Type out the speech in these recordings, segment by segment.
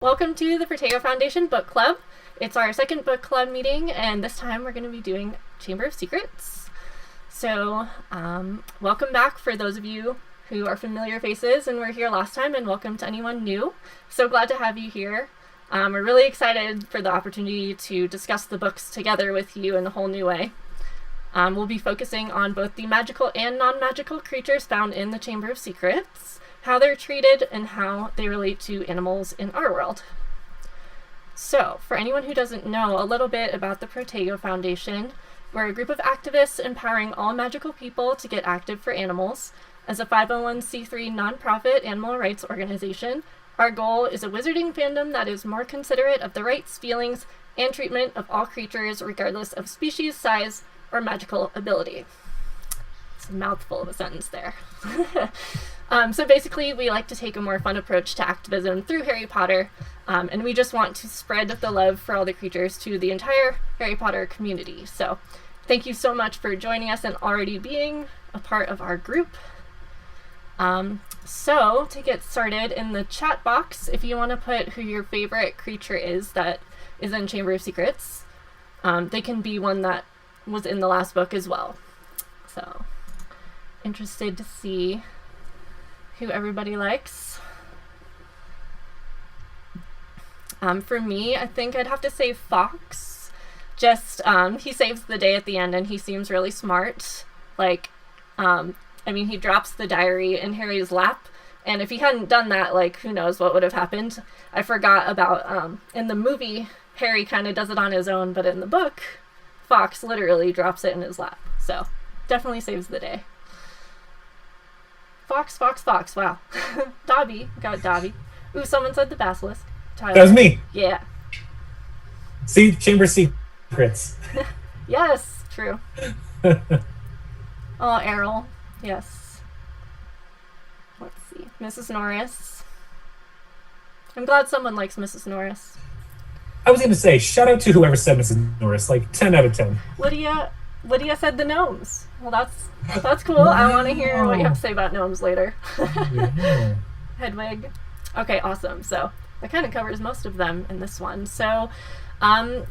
Welcome to the Protego Foundation Book Club. It's our second book club meeting, and this time we're going to be doing Chamber of Secrets. So, welcome back for those of you who are familiar faces and were here last time, and welcome to anyone new. So glad to have you here. We're really excited for the opportunity to discuss the books together with you in a whole new way. We'll be focusing on both the magical and non-magical creatures found in the Chamber of Secrets, how they're treated, and how they relate to animals in our world. So, for anyone who doesn't know a little bit about the Protego Foundation, we're a group of activists empowering all magical people to get active for animals. As a 501c3 nonprofit animal rights organization, our goal is a wizarding fandom that is more considerate of the rights, feelings, and treatment of all creatures regardless of species, size, or magical ability. It's a mouthful of a sentence there. So basically, we like to take a more fun approach to activism through Harry Potter, and we just want to spread the love for all the creatures to the entire Harry Potter community. So thank you so much for joining us and already being a part of our group. So to get started, in the chat box, if you want to put who your favorite creature is that is in Chamber of Secrets, they can be one that was in the last book as well. So interested to see who everybody likes. For me, I think I'd have to say Fawkes. Just, he saves the day at the end and he seems really smart. Like, he drops the diary in Harry's lap, and if he hadn't done that, like, who knows what would have happened. I forgot about, in the movie, Harry kind of does it on his own, but in the book, Fawkes literally drops it in his lap. So, definitely saves the day. Fawkes, Fawkes, Fawkes. Wow. Dobby. Got Dobby. Ooh, someone said the basilisk. Tyler. That was me. Yeah. See, Chamber Secrets. Yes, true. Oh, Errol. Yes. Let's see. Mrs. Norris. I'm glad someone likes Mrs. Norris. I was going to say, shout out to whoever said Mrs. Norris, like 10 out of 10. Lydia said the gnomes. Well, that's cool. Wow. I want to hear what you have to say about gnomes later. Yeah. Hedwig. Okay, awesome. So that kind of covers most of them in this one. So I'm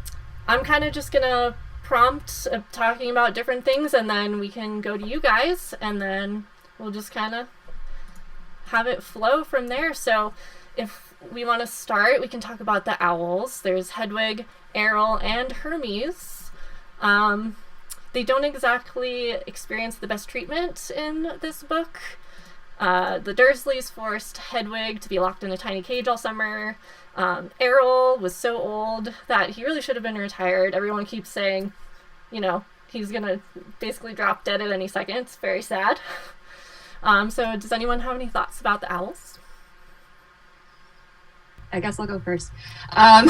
kind of just going to prompt talking about different things, and then we can go to you guys, and then we'll just kind of have it flow from there. So if we want to start, we can talk about the owls. There's Hedwig, Errol, and Hermes. They don't exactly experience the best treatment in this book. The Dursleys forced Hedwig to be locked in a tiny cage all summer. Errol was so old that he really should have been retired. Everyone keeps saying, he's gonna basically drop dead at any second. It's very sad. So does anyone have any thoughts about the owls? I guess I'll go first. Yeah,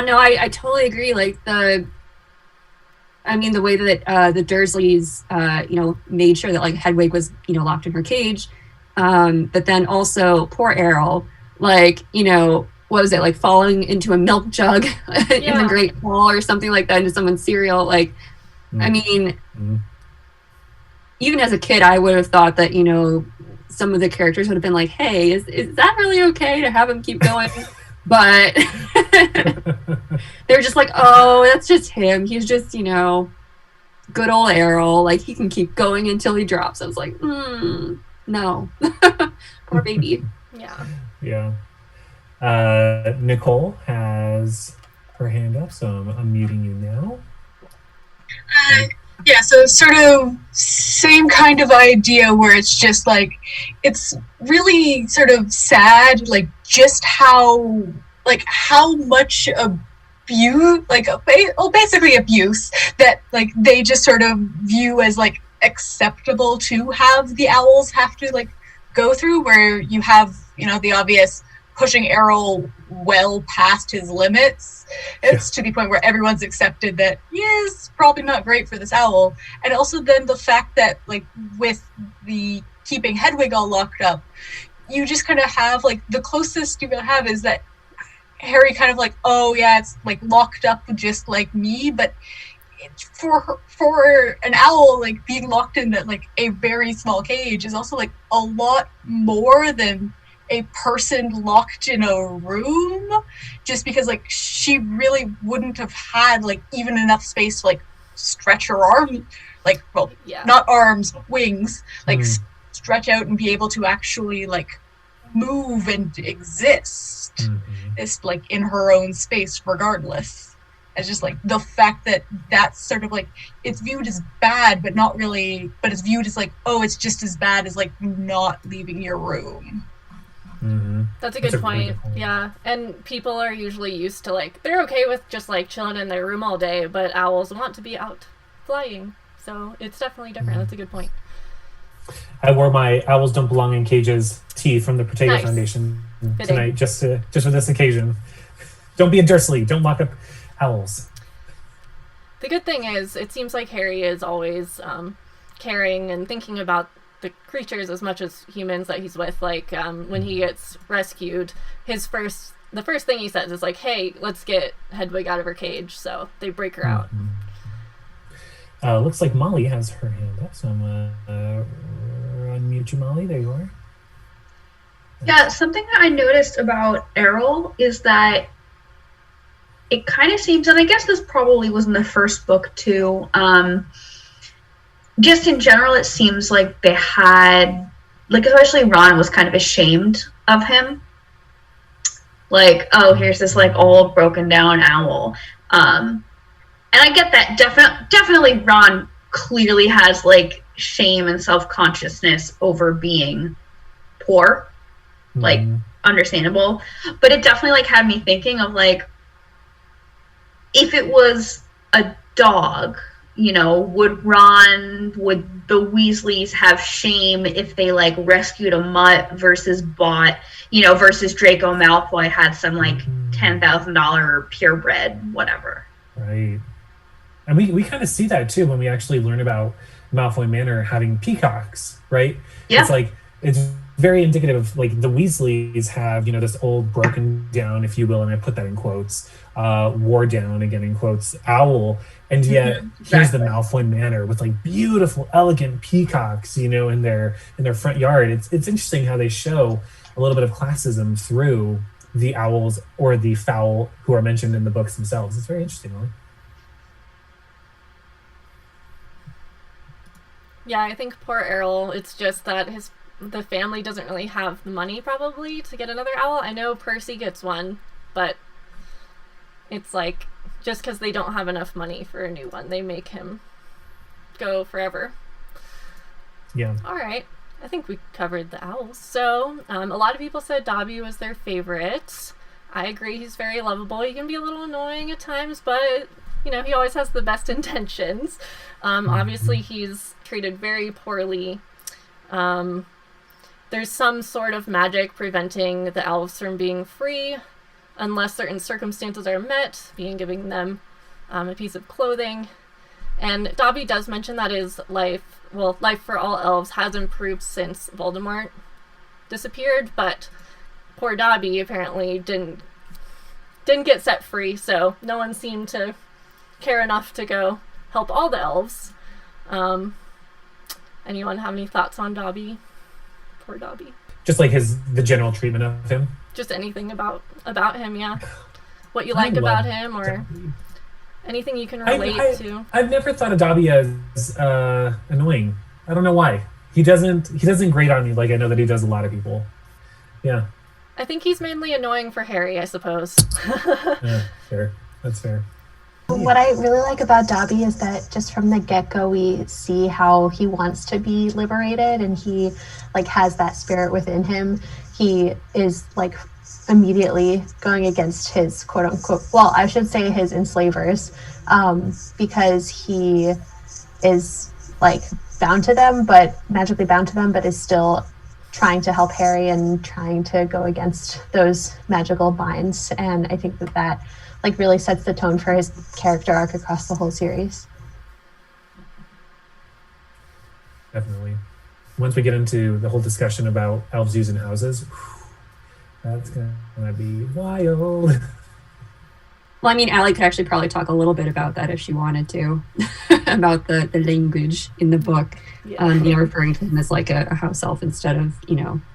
no, I totally agree. Like the way that the Dursleys, made sure that like Hedwig was, locked in her cage. But then also poor Errol, what was it, like falling into a milk jug in the Great Hall or something like that, into someone's cereal. Like, even as a kid, I would have thought that, some of the characters would have been like, hey, is that really okay to have him keep going? But they're just like, oh, that's just him. He's just, good old Errol. Like, he can keep going until he drops. I was like, no. Poor baby. Yeah. Yeah. Nicole has her hand up, so I'm muting you now. Yeah, so sort of same kind of idea where it's just like, it's really sort of sad, like just how much abuse, basically abuse that like they just sort of view as like acceptable to have the owls have to like go through, where you have, the obvious pushing Errol well past his limits. It's to the point where everyone's accepted that he is probably not great for this owl. And also then the fact that like with the keeping Hedwig all locked up, you just kind of have like the closest you have is that Harry kind of like, oh yeah, it's like locked up just like me, but for an owl, like being locked in that like a very small cage is also like a lot more than a person locked in a room, just because like she really wouldn't have had like even enough space to like stretch her arm, like, well, Yeah. not arms, wings, like stretch out and be able to actually like move and exist. It's like in her own space regardless. It's just like the fact that that's sort of like, it's viewed as bad but not really, but it's viewed as like, oh, it's just as bad as like not leaving your room. That's a good point. Really good point. Yeah, and people are usually used to like, they're okay with just like chilling in their room all day, but owls want to be out flying, so it's definitely different. That's a good point. I wore my Owls Don't Belong in Cages tee from the Protego Nice. Foundation Fitting. tonight, just for this occasion. Don't be a Dursley. Don't lock up owls. The good thing is, it seems like Harry is always caring and thinking about the creatures as much as humans that he's with. Like when he gets rescued, the first thing he says is like, "Hey, let's get Hedwig out of her cage." So they break her out. Looks like Molly has her hand up, so I'm unmute you, Molly. There you are. Yeah, something that I noticed about Errol is that it kind of seems, and I guess this probably was in the first book too, just in general, it seems like they had, like, especially Ron was kind of ashamed of him. Like, oh, here's this, like, old, broken down owl. And I get that. Definitely Ron clearly has, like, shame and self-consciousness over being poor. Like, understandable. But it definitely, like, had me thinking of, like, if it was a dog, you know, would the Weasleys have shame if they, like, rescued a mutt versus versus Draco Malfoy had some, like, $10,000 purebred, whatever. Right. And we kind of see that, too, when we actually learn about Malfoy Manor having peacocks, right? Yeah. It's like, it's very indicative of, like, the Weasleys have, this old broken down, if you will, and I put that in quotes, wore down, again in quotes, owl. And yet here's the Malfoy Manor with, like, beautiful, elegant peacocks, in their front yard. It's interesting how they show a little bit of classism through the owls or the fowl who are mentioned in the books themselves. It's very interesting, Molly. Yeah, I think poor Errol, it's just that the family doesn't really have the money probably to get another owl. I know Percy gets one, but it's like, just because they don't have enough money for a new one, they make him go forever. Yeah. All right. I think we covered the owls. So, a lot of people said Dobby was their favorite. I agree, he's very lovable. He can be a little annoying at times, but, he always has the best intentions. Obviously, he's treated very poorly. There's some sort of magic preventing the elves from being free, unless certain circumstances are met, being giving them a piece of clothing. And Dobby does mention that his life for all elves has improved since Voldemort disappeared, but poor Dobby apparently didn't get set free, so no one seemed to care enough to go help all the elves. Anyone have any thoughts on Dobby? Poor Dobby. Just like the general treatment of him. Just anything about him, yeah. What you like about him, or Dobby. Anything you can relate to. I've never thought of Dobby as annoying. I don't know why. He doesn't grate on me like I know that he does a lot of people. Yeah. I think he's mainly annoying for Harry, I suppose. Yeah, fair. That's fair. What I really like about Dobby is that just from the get-go we see how he wants to be liberated, and he has that spirit within him. He is immediately going against his quote-unquote, well, I should say his enslavers, because he is bound to them, but magically bound to them, but is still trying to help Harry and trying to go against those magical binds. And I think that really sets the tone for his character arc across the whole series. Definitely. Once we get into the whole discussion about elves using houses, that's gonna be wild. Well, I mean, Allie could actually probably talk a little bit about that if she wanted to, about the language in the book, referring to him as like a house elf instead of,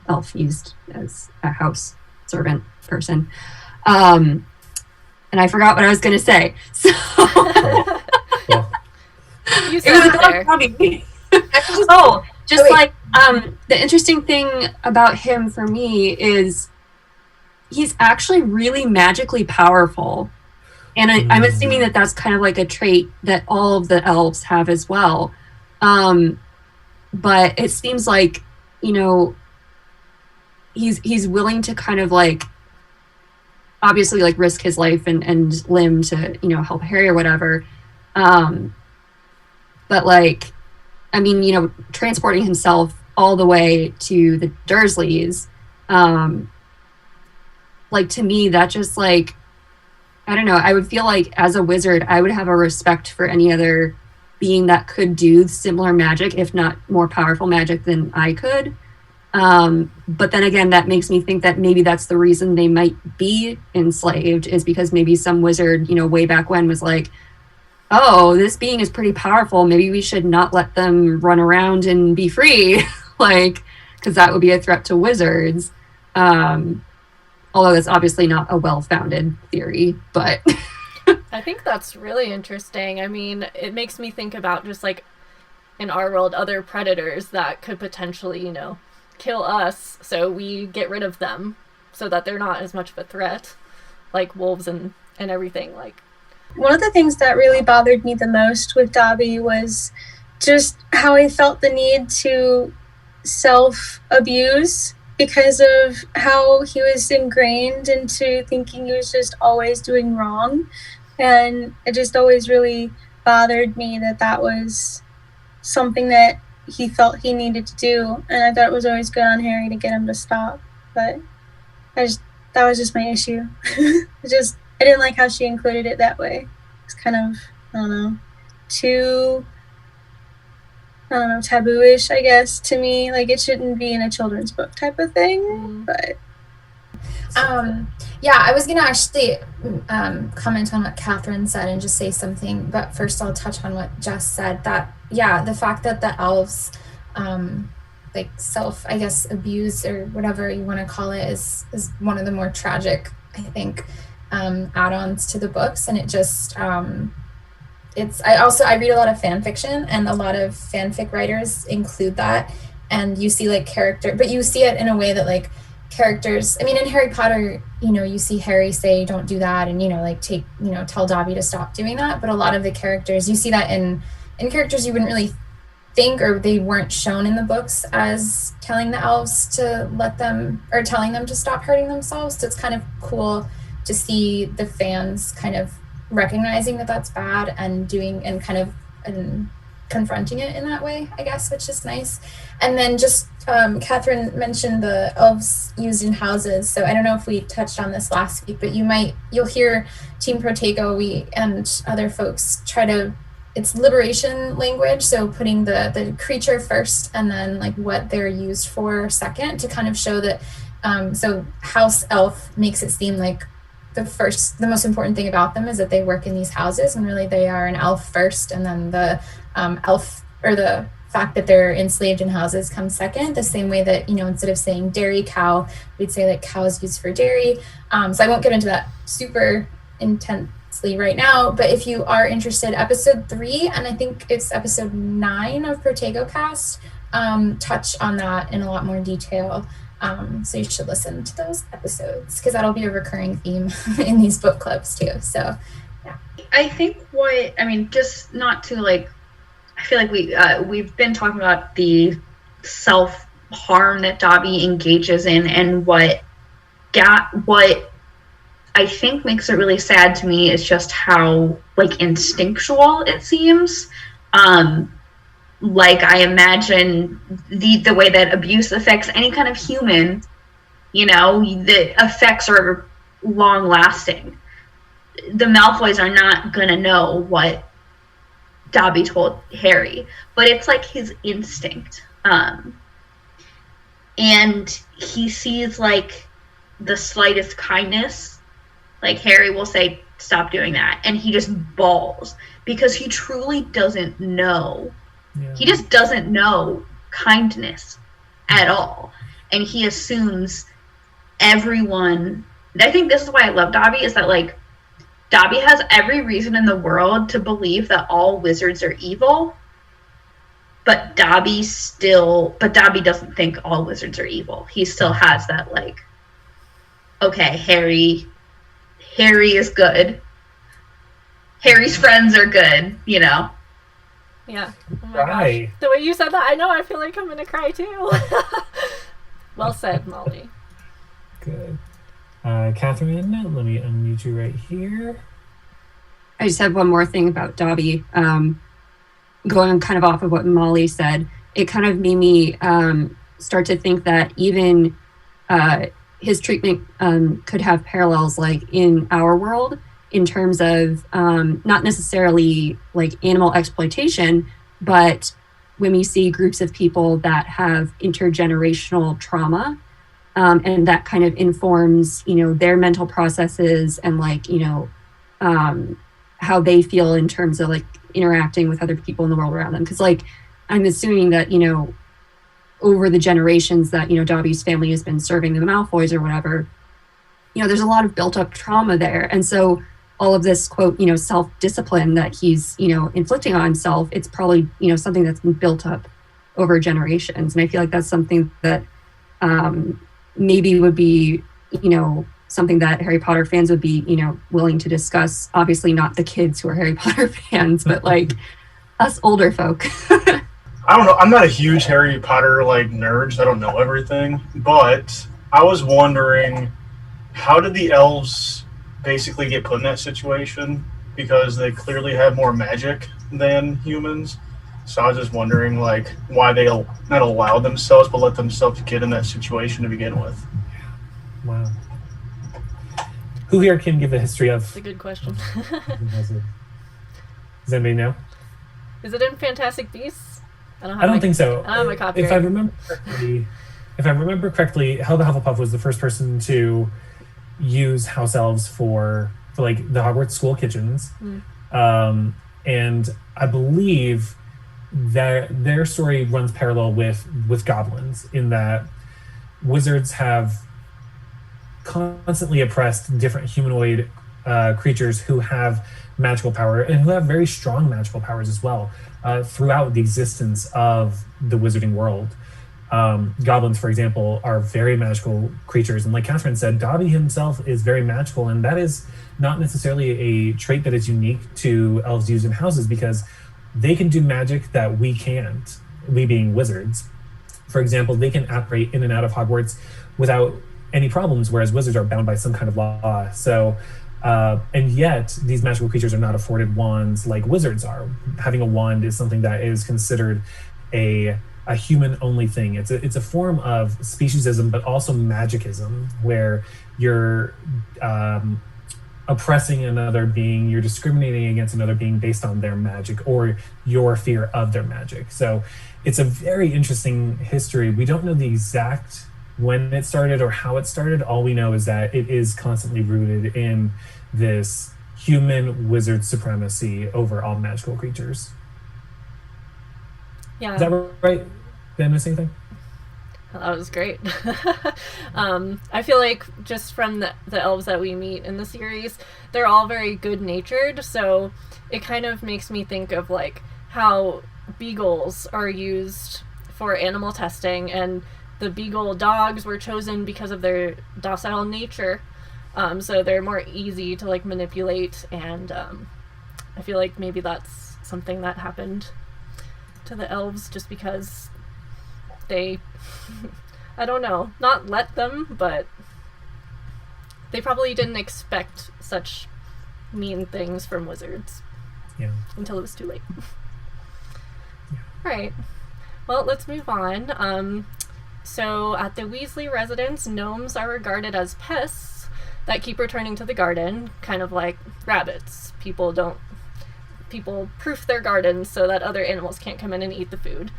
elf used as a house servant person. And I forgot what I was going to say. So You it was there. The interesting thing about him for me is he's actually really magically powerful. And I'm assuming that that's kind of like a trait that all of the elves have as well. But it seems like, he's willing to kind of like, obviously like risk his life and limb to, help Harry or whatever. But like, I mean, transporting himself all the way to the Dursleys, like to me, that just like, I don't know, I would feel like as a wizard, I would have a respect for any other being that could do similar magic, if not more powerful magic than I could. But then again, that makes me think that maybe that's the reason they might be enslaved, is because maybe some wizard, way back when was like, oh, this being is pretty powerful. Maybe we should not let them run around and be free. Like, because that would be a threat to wizards. Although that's obviously not a well-founded theory, but... I think that's really interesting. I mean, it makes me think about just like, in our world, other predators that could potentially, kill us, so we get rid of them so that they're not as much of a threat, like wolves and everything. Like, one of the things that really bothered me the most with Dobby was just how he felt the need to self-abuse because of how he was ingrained into thinking he was just always doing wrong. And it just always really bothered me that was something that he felt he needed to do. And I thought it was always good on Harry to get him to stop. But that was just my issue. I didn't like how she included it that way. It's kind of, I don't know, too, taboo-ish, I guess, to me. Like, it shouldn't be in a children's book type of thing, but... I was going to actually comment on what Catherine said and just say something, but first I'll touch on what Jess said, that, the fact that the elves, self, I guess, abuse or whatever you want to call it is one of the more tragic, I think, add-ons to the books. And it just, I read a lot of fan fiction, and a lot of fanfic writers include that. And you see but you see it in a way that characters, I mean, in Harry Potter, you see Harry say, don't do that, and, tell Dobby to stop doing that. But a lot of the characters, you see that in characters you wouldn't really think, or they weren't shown in the books as telling the elves to let them, or telling them to stop hurting themselves. So it's kind of cool to see the fans kind of recognizing that that's bad and doing, and kind of confronting it in that way, I guess, which is nice. And then just Catherine mentioned the elves used in houses. So I don't know if we touched on this last week, but you'll hear Team Protego, and other folks try to, it's liberation language. So putting the creature first, and then what they're used for second, to kind of show that, so house elf makes it seem like the most important thing about them is that they work in these houses, and really they are an elf first, and then the elf, or the fact that they're enslaved in houses, comes second. The same way that, instead of saying dairy cow, we'd say cows used for dairy. So I won't get into that super intensely right now, but if you are interested, episode 3, and I think it's episode 9 of Protego Cast, touch on that in a lot more detail. So you should listen to those episodes, because that'll be a recurring theme in these book clubs too. So, yeah. I think just not to I feel like we've been talking about the self-harm that Dobby engages in, and what I think makes it really sad to me is just how instinctual it seems. I imagine the way that abuse affects any kind of human, the effects are long lasting. The Malfoys are not gonna know what Dobby told Harry, but it's his instinct. And he sees the slightest kindness, Harry will say, stop doing that. And he just bawls because he truly doesn't know. Yeah. He just doesn't know kindness at all. And he assumes everyone. I think this is why I love Dobby, is that, like, Dobby has every reason in the world to believe that all wizards are evil, but Dobby doesn't think all wizards are evil. He still has that, like, okay, Harry is good. Harry's friends are good, you know? Yeah. Oh my Cry. gosh. The way you said that, I know, I feel like I'm gonna cry too. Well said, Molly. Good. Catherine, let me unmute you right here. I just have one more thing about Dobby. Going kind of off of what Molly said, it kind of made me start to think that even his treatment could have parallels, like, in our world, in terms of not necessarily like animal exploitation, but when we see groups of people that have intergenerational trauma, and that kind of informs, you know, their mental processes and, like, you know, how they feel in terms of, like, interacting with other people in the world around them. Because, like, I'm assuming that, you know, over the generations that, you know, Dobby's family has been serving the Malfoys or whatever, you know, there's a lot of built up trauma there. And so all of this, quote, you know, self-discipline that he's, you know, inflicting on himself, it's probably, you know, something that's been built up over generations. And I feel like that's something that maybe would be, you know, something that Harry Potter fans would be, you know, willing to discuss. Obviously not the kids who are Harry Potter fans, but, like, us older folk. I don't know. I'm not a huge Harry Potter, like, nerd, so I don't know everything. But I was wondering, how did the elves basically get put in that situation? Because they clearly have more magic than humans. So I was just wondering, like, why they not allow themselves, but let themselves get in that situation to begin with. Wow. Who here can give a history of? That's a good question. Does anybody know? Is it in Fantastic Beasts? I don't think so. I don't have my copy. If I remember correctly, Helga Hufflepuff was the first person to use house elves for like the Hogwarts school kitchens, and I believe that their story runs parallel with goblins, in that wizards have constantly oppressed different humanoid creatures who have magical power and who have very strong magical powers as well throughout the existence of the wizarding world. Goblins, for example, are very magical creatures, and like Catherine said, Dobby himself is very magical, and that is not necessarily a trait that is unique to elves used in houses, because they can do magic that we can't, we being wizards. For example, they can operate in and out of Hogwarts without any problems, whereas wizards are bound by some kind of law. So, and yet these magical creatures are not afforded wands like wizards are. Having a wand is something that is considered a human-only thing. It's a form of speciesism, but also magicism, where you're oppressing another being, you're discriminating against another being based on their magic or your fear of their magic. So it's a very interesting history. We don't know the exact when it started or how it started. All we know is that it is constantly rooted in this human wizard supremacy over all magical creatures. Yeah. Is that right? Did I miss anything? That was great. I feel like just from the elves that we meet in the series, they're all very good-natured, so it kind of makes me think of like how beagles are used for animal testing, and the beagle dogs were chosen because of their docile nature, so they're more easy to like manipulate, and I feel like maybe that's something that happened to the elves just because they, I don't know, not let them, but they probably didn't expect such mean things from wizards. Yeah. Until it was too late. Yeah. Alright. Well, let's move on. So at the Weasley residence, gnomes are regarded as pests that keep returning to the garden, kind of like rabbits. People proof their gardens so that other animals can't come in and eat the food.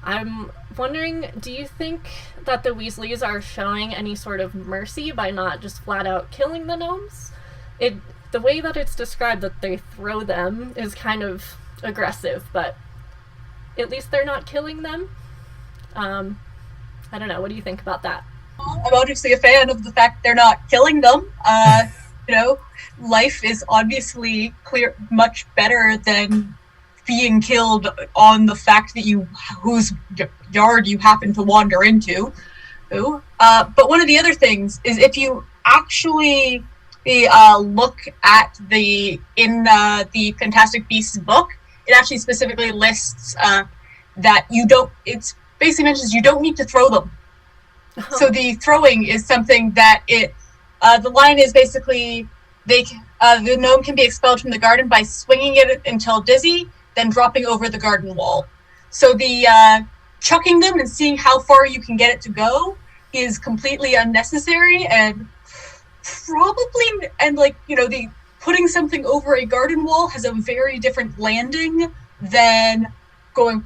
I'm wondering, do you think that the Weasleys are showing any sort of mercy by not just flat out killing the gnomes? the way that it's described that they throw them is kind of aggressive, but at least they're not killing them. I don't know. What do you think about that? I'm obviously a fan of the fact they're not killing them. You know, life is obviously much better than being killed on the fact that whose yard you happen to wander into. But one of the other things is if you actually look at the Fantastic Beasts book, it actually specifically lists that it's basically mentions you don't need to throw them. So the throwing is something that the line is basically the gnome can be expelled from the garden by swinging it until dizzy, then dropping over the garden wall. So the chucking them and seeing how far you can get it to go is completely unnecessary and the putting something over a garden wall has a very different landing than going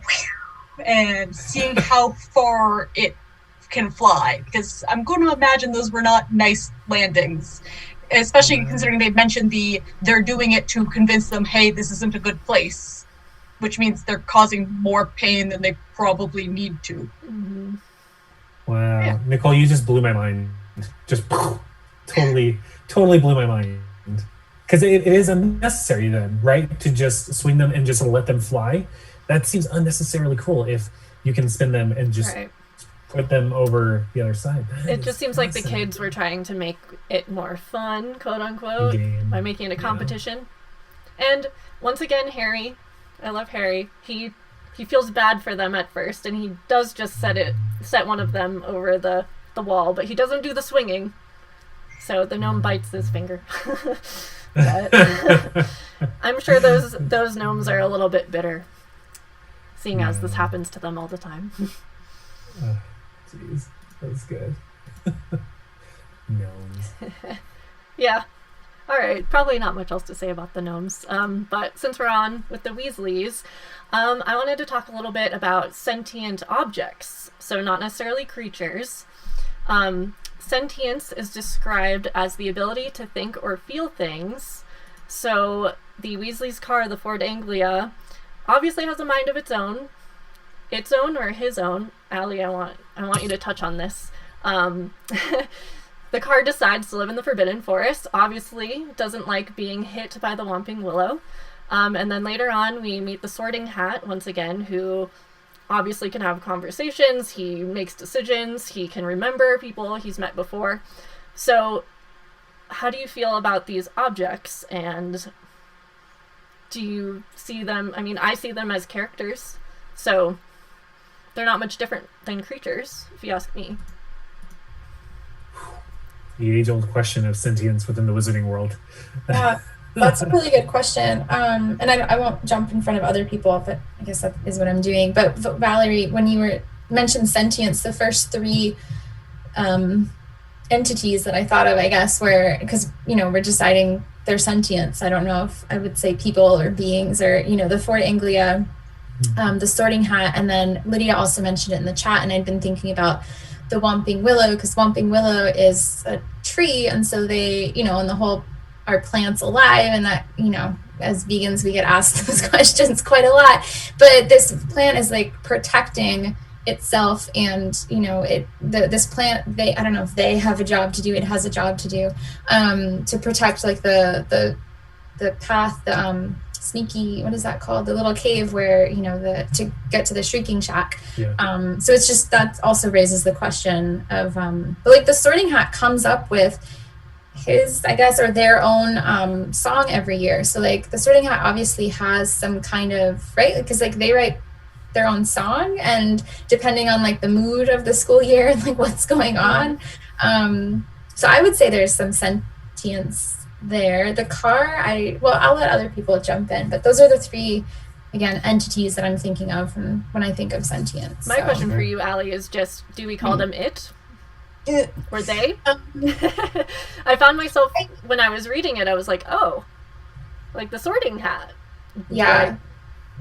and seeing how far it can fly, because I'm going to imagine those were not nice landings, especially considering they've mentioned they're doing it to convince them, hey, this isn't a good place, which means they're causing more pain than they probably need to. Mm-hmm. Wow. Yeah. Nicole, you just blew my mind. Just totally blew my mind. Because it is unnecessary then, right? To just swing them and just let them fly. That seems unnecessarily cruel if you can spin them and just put them over the other side. It just seems like the kids were trying to make it more fun, quote unquote, by making it a competition. Yeah. And once again, Harry, I love Harry. He feels bad for them at first, and he does just set one of them over the wall, but he doesn't do the swinging. So the gnome bites his finger. But I'm sure those gnomes are a little bit bitter, seeing as this happens to them all the time. Jeez, that's good. Gnomes. Yeah. All right. Probably not much else to say about the gnomes. But since we're on with the Weasleys, I wanted to talk a little bit about sentient objects. So not necessarily creatures. Sentience is described as the ability to think or feel things. So the Weasley's car, the Ford Anglia, obviously has a mind of its own. Its own or his own? Allie, I want you to touch on this. The car decides to live in the Forbidden Forest. Obviously, doesn't like being hit by the Whomping Willow. And then later on, we meet the Sorting Hat once again, who obviously can have conversations. He makes decisions. He can remember people he's met before. So, how do you feel about these objects? And do you see them? I mean, I see them as characters. So, they're not much different than creatures, if you ask me. The age-old question of sentience within the wizarding world. Yeah, that's a really good question. And I won't jump in front of other people, but I guess that is what I'm doing. But Valerie, when you mentioned sentience, the first three entities that I thought of, I guess, were, because, we're deciding their sentience. I don't know if I would say people or beings or, the Ford Anglia, the Sorting Hat, and then Lydia also mentioned it in the chat, and I'd been thinking about the Whomping Willow, because Whomping Willow is a tree, and so they, and the whole, are plants alive? And that, as vegans, we get asked those questions quite a lot. But this plant is like protecting itself, and this plant, I don't know if they have a job to do, it has a job to do, to protect like the path, the sneaky, what is that called, the little cave where to get to the Shrieking Shack. So it's just, that also raises the question of but like the Sorting Hat comes up with his, I guess, or their own song every year. So like the Sorting Hat obviously has some kind of, right, because like they write their own song, and depending on like the mood of the school year and like what's going on, so I would say there's some sentience there. The car, I'll let other people jump in, but those are the three, again, entities that I'm thinking of when I think of sentience. My question for you, Allie, is just, do we call them it? Or they? I found myself, when I was reading it, I was like, oh, like the Sorting Hat. Yeah.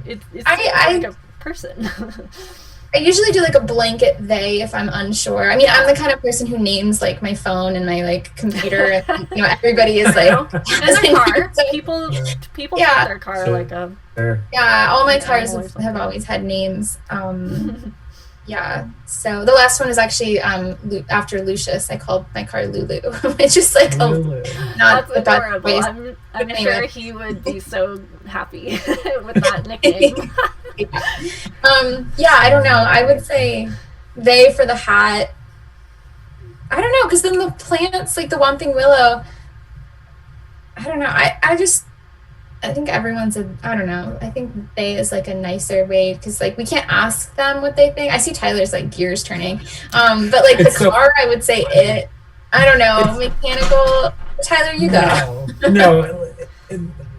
It's like a person. I usually do like a blanket they if I'm unsure. I mean, I'm the kind of person who names like my phone and my like computer, and you know, everybody is like, and their car. People Yeah. call their car Sure. like a. Sure. yeah, all my Yeah, cars always have always had names. Yeah, so the last one is actually after Lucius. I called my car Lulu, which is like Really? not That's the best adorable. ways. I'm Anyway. sure he would be so happy with that nickname. Yeah, I don't know. I would say they for the hat. I don't know, because then the plants, like the Whomping Willow, I don't know. I think everyone's I don't know. I think they is like a nicer way, because like we can't ask them what they think. I see Tyler's like gears turning. But like the car, I would say it. I don't know. Mechanical. Tyler, you go. No,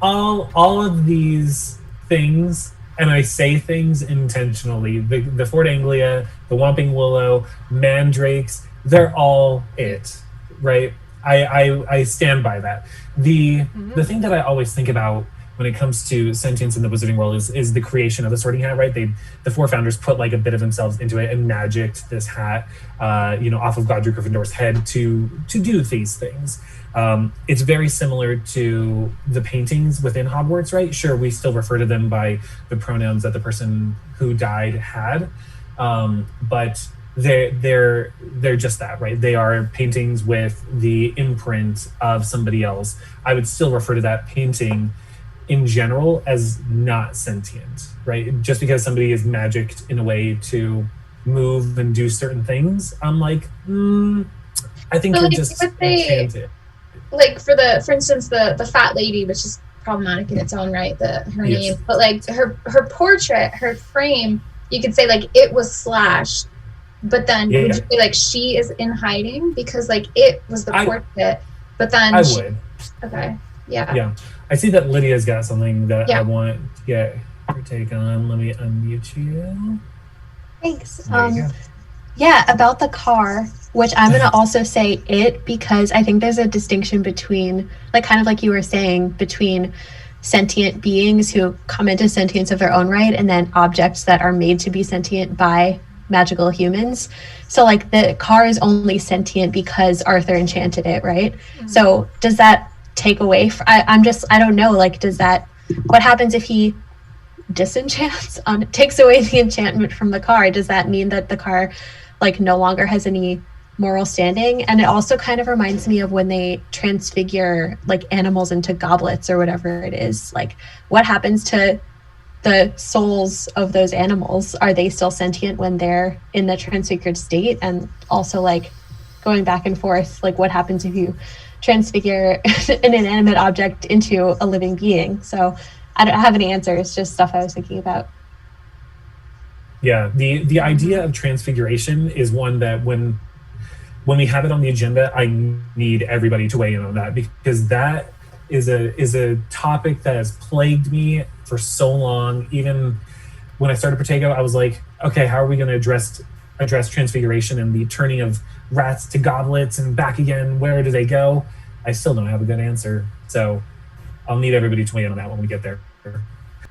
all of these things, and I say things intentionally. The Ford Anglia, the Whomping Willow, Mandrakes, they're all it, right? I stand by that. The thing that I always think about when it comes to sentience in the Wizarding world is the creation of the Sorting Hat, right? The four founders put like a bit of themselves into it and magicked this hat, off of Godric Gryffindor's head to do these things. It's very similar to the paintings within Hogwarts, right? Sure, we still refer to them by the pronouns that the person who died had, but they're just that, right? They are paintings with the imprint of somebody else. I would still refer to that painting in general as not sentient, right? Just because somebody is magicked in a way to move and do certain things, I'm like, I think So, you're like, just would they- enchanted. Like for instance, the fat lady, which is problematic in its own right, her Yes. name, but like her portrait, her frame, you could say like it was slashed, but then would you say like she is in hiding because like it was the portrait, but then I would. Okay. Yeah. Yeah. I see that Lydia's got something that Yeah. I want to get her take on. Let me unmute you. Thanks. There you go. Yeah, about the car, which I'm going to also say it, because I think there's a distinction between, like, kind of like you were saying, between sentient beings who come into sentience of their own right and then objects that are made to be sentient by magical humans. So, like, the car is only sentient because Arthur enchanted it, right? So does that take away I don't know, like, what happens if he disenchants takes away the enchantment from the car? Does that mean that the car like no longer has any moral standing? And it also kind of reminds me of when they transfigure like animals into goblets or whatever it is. Like, what happens to the souls of those animals? Are they still sentient when they're in the transfigured state? And also, like, going back and forth, like, what happens if you transfigure an inanimate object into a living being? So I don't have any answers, just stuff I was thinking about. Yeah, the idea of transfiguration is one that when we have it on the agenda, I need everybody to weigh in on that, because that is a topic that has plagued me for so long. Even when I started Protego, I was like, okay, how are we going to address transfiguration and the turning of rats to goblets and back again? Where do they go? I still don't have a good answer. So I'll need everybody to weigh in on that when we get there.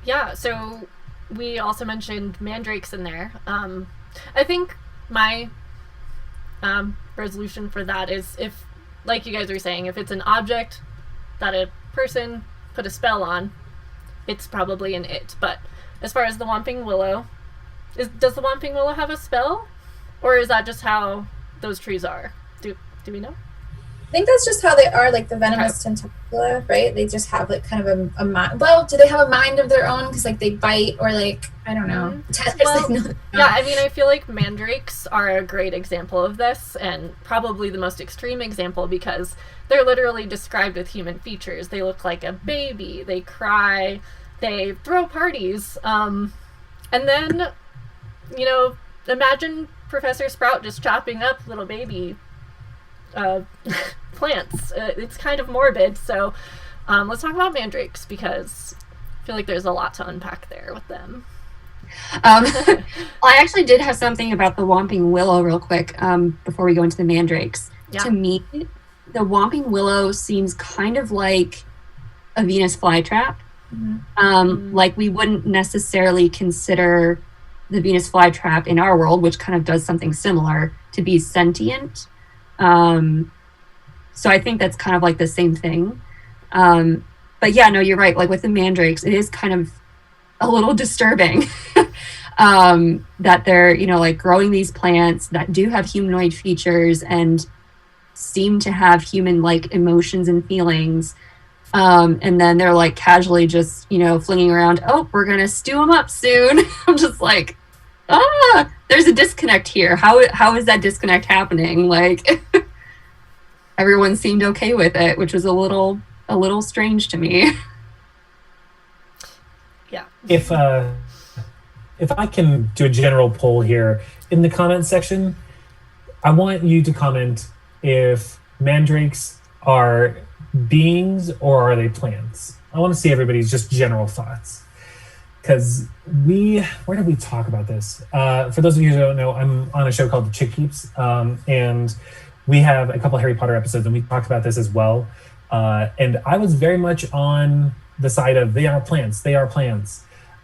Yeah, so we also mentioned mandrakes in there. I think my resolution for that is, if, like you guys were saying, if it's an object that a person put a spell on, it's probably an it. But as far as the Whomping Willow, does the Whomping Willow have a spell? Or is that just how those trees are? Do we know? I think that's just how they are, like the venomous tentacula, right? They just have like kind of a mind. Well, do they have a mind of their own? Because like they bite, or like, I don't know. Well, yeah, I mean, I feel like mandrakes are a great example of this, and probably the most extreme example, because they're literally described with human features. They look like a baby, they cry, they throw parties, and then, imagine Professor Sprout just chopping up little baby plants. It's kind of morbid, so let's talk about mandrakes, because I feel like there's a lot to unpack there with them. I actually did have something about the Whomping Willow real quick before we go into the mandrakes. Yeah. To me, the Whomping Willow seems kind of like a Venus flytrap. Like, we wouldn't necessarily consider the Venus flytrap in our world, which kind of does something similar, to be sentient. So I think that's kind of like the same thing. But yeah, no, you're right. Like with the mandrakes, it is kind of a little disturbing that they're, you know, like growing these plants that do have humanoid features and seem to have human-like emotions and feelings. And then they're like casually just, you know, flinging around, oh, we're going to stew them up soon. I'm just like, there's a disconnect here. How is that disconnect happening? Like everyone seemed okay with it, which was a little strange to me. Yeah. If I can do a general poll here in the comment section, I want you to comment if mandrakes are beings or are they plants. I want to see everybody's just general thoughts. Because where did we talk about this? For those of you who don't know, I'm on a show called The Chick Keeps, and we have a couple Harry Potter episodes, and we talked about this as well. And I was very much on the side of they are plants.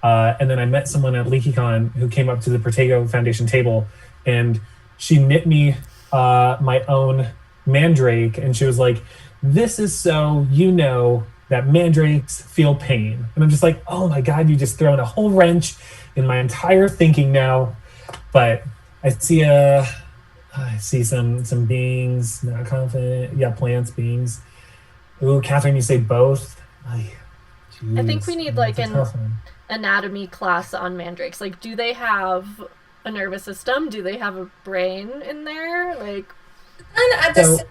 And then I met someone at LeakyCon who came up to the Protego Foundation table, and she knit me my own mandrake, and she was like, this is so you know that mandrakes feel pain. And I'm just like, oh my God, you just thrown a whole wrench in my entire thinking now. But I see some beings, not confident. Yeah, plants, beings. Ooh, Catherine, you say both? I think we need like an anatomy class on mandrakes. Like, do they have a nervous system? Do they have a brain in there? Like, and at this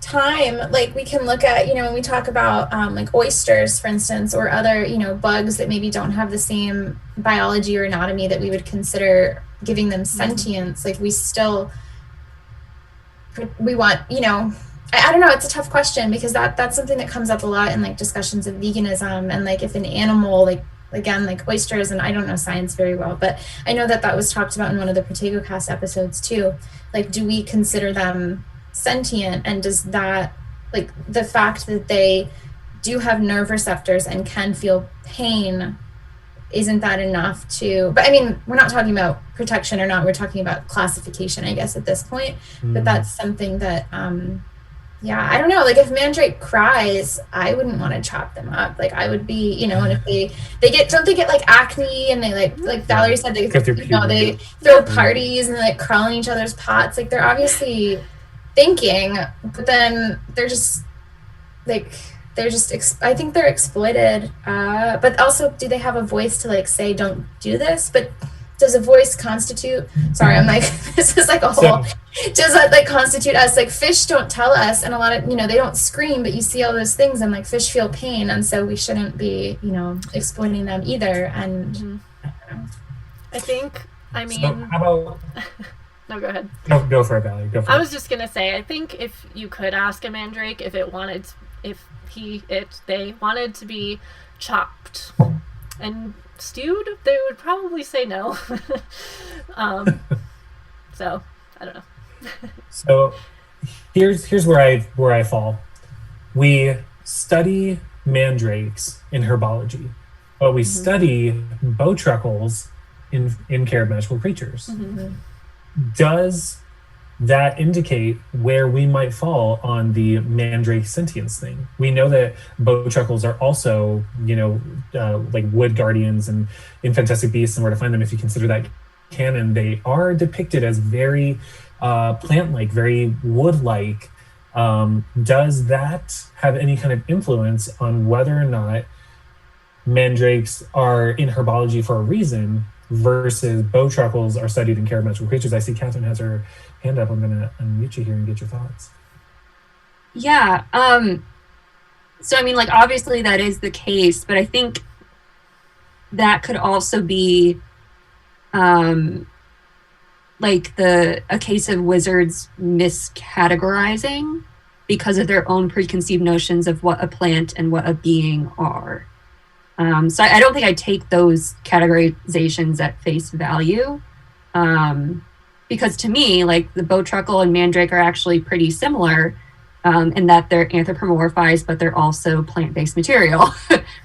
time, like we can look at, you know, when we talk about like oysters, for instance, or other, you know, bugs that maybe don't have the same biology or anatomy that we would consider giving them sentience. Like we want, you know, I don't know, it's a tough question because that's something that comes up a lot in like discussions of veganism, and like if an animal, like again, like oysters, and I don't know science very well, but I know that was talked about in one of the Protego Cast episodes too. Like, do we consider them sentient, and does that, like the fact that they do have nerve receptors and can feel pain, isn't that enough to, but I mean, we're not talking about protection or not, we're talking about classification, I guess, at this point. But that's something that yeah, I don't know, like if mandrake cries, I wouldn't want to chop them up. Like I would be, you know, and if they get, don't they get like acne, and they like Valerie said, they, you know, they throw parties and like crawl in each other's pots. Like they're obviously thinking, but then they're just like, I think they're exploited. But also, do they have a voice to like say, don't do this? But does a voice constitute, sorry, I'm like, this is like a whole, does that like constitute us? Like fish don't tell us, and a lot of, you know, they don't scream, but you see all those things, and like fish feel pain, and so we shouldn't be, you know, exploiting them either. And I think, I mean, so how about no, go ahead. Go for it, Valerie. Go for it. I was just gonna say, I think if you could ask a mandrake if they wanted to be chopped and stewed, they would probably say no. So I don't know. So here's where I fall. We study mandrakes in herbology, but we study bowtruckles in Care of Magical Creatures. Does that indicate where we might fall on the mandrake sentience thing? We know that bowtruckles are also, you know, like wood guardians, and in Fantastic Beasts and Where to Find Them, if you consider that canon, they are depicted as very plant-like, very wood-like. Does that have any kind of influence on whether or not mandrakes are in herbology for a reason versus bowtruckles are studied in Care of Magical Creatures? I see Catherine has her hand up. I'm going to unmute you here and get your thoughts. Yeah. So, I mean, like, obviously that is the case, but I think that could also be like a case of wizards miscategorizing because of their own preconceived notions of what a plant and what a being are. So I don't think I take those categorizations at face value, because to me, like the bowtruckle and mandrake are actually pretty similar in that they're anthropomorphized, but they're also plant-based material,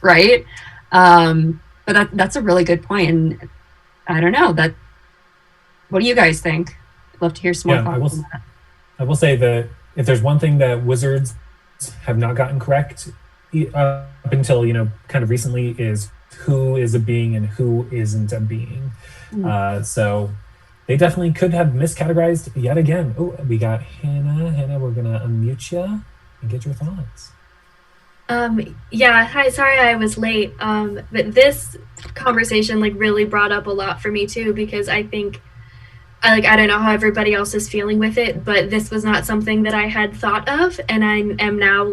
right? But that's a really good point, and I don't know, What do you guys think? I'd love to hear some more thoughts on that. I will say that if there's one thing that wizards have not gotten correct up until, kind of recently, is who is a being and who isn't a being. So they definitely could have miscategorized yet again. Oh, we got Hannah. Hannah, we're going to unmute you and get your thoughts. Yeah, hi, sorry I was late. But this conversation really brought up a lot for me too, because I think I don't know how everybody else is feeling with it, but this was not something that I had thought of, and I am now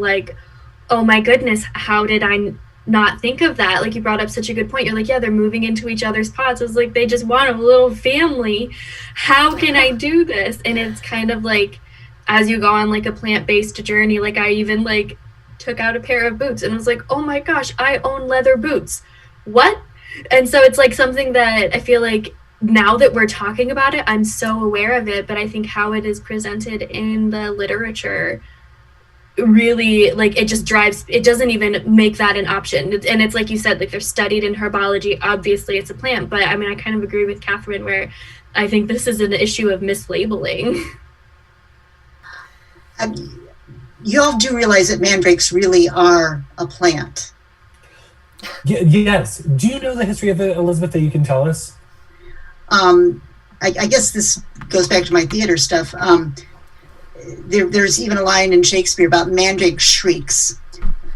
oh my goodness, how did I not think of that? You brought up such a good point. You're yeah, they're moving into each other's pods. It's they just want a little family. How can I do this? And it's kind of as you go on a plant-based journey, I even took out a pair of boots and was oh my gosh, I own leather boots. What? And so it's something that I feel now that we're talking about it, I'm so aware of it, but I think how it is presented in the literature really it doesn't even make that an option. And it's you said, they're studied in herbology, obviously it's a plant, but I mean, I kind of agree with Catherine where I think this is an issue of mislabeling. You all do realize that mandrakes really are a plant. Yes. Do you know the history of it, Elizabeth, that you can tell us? I guess this goes back to my theater stuff. There's even a line in Shakespeare about mandrake shrieks,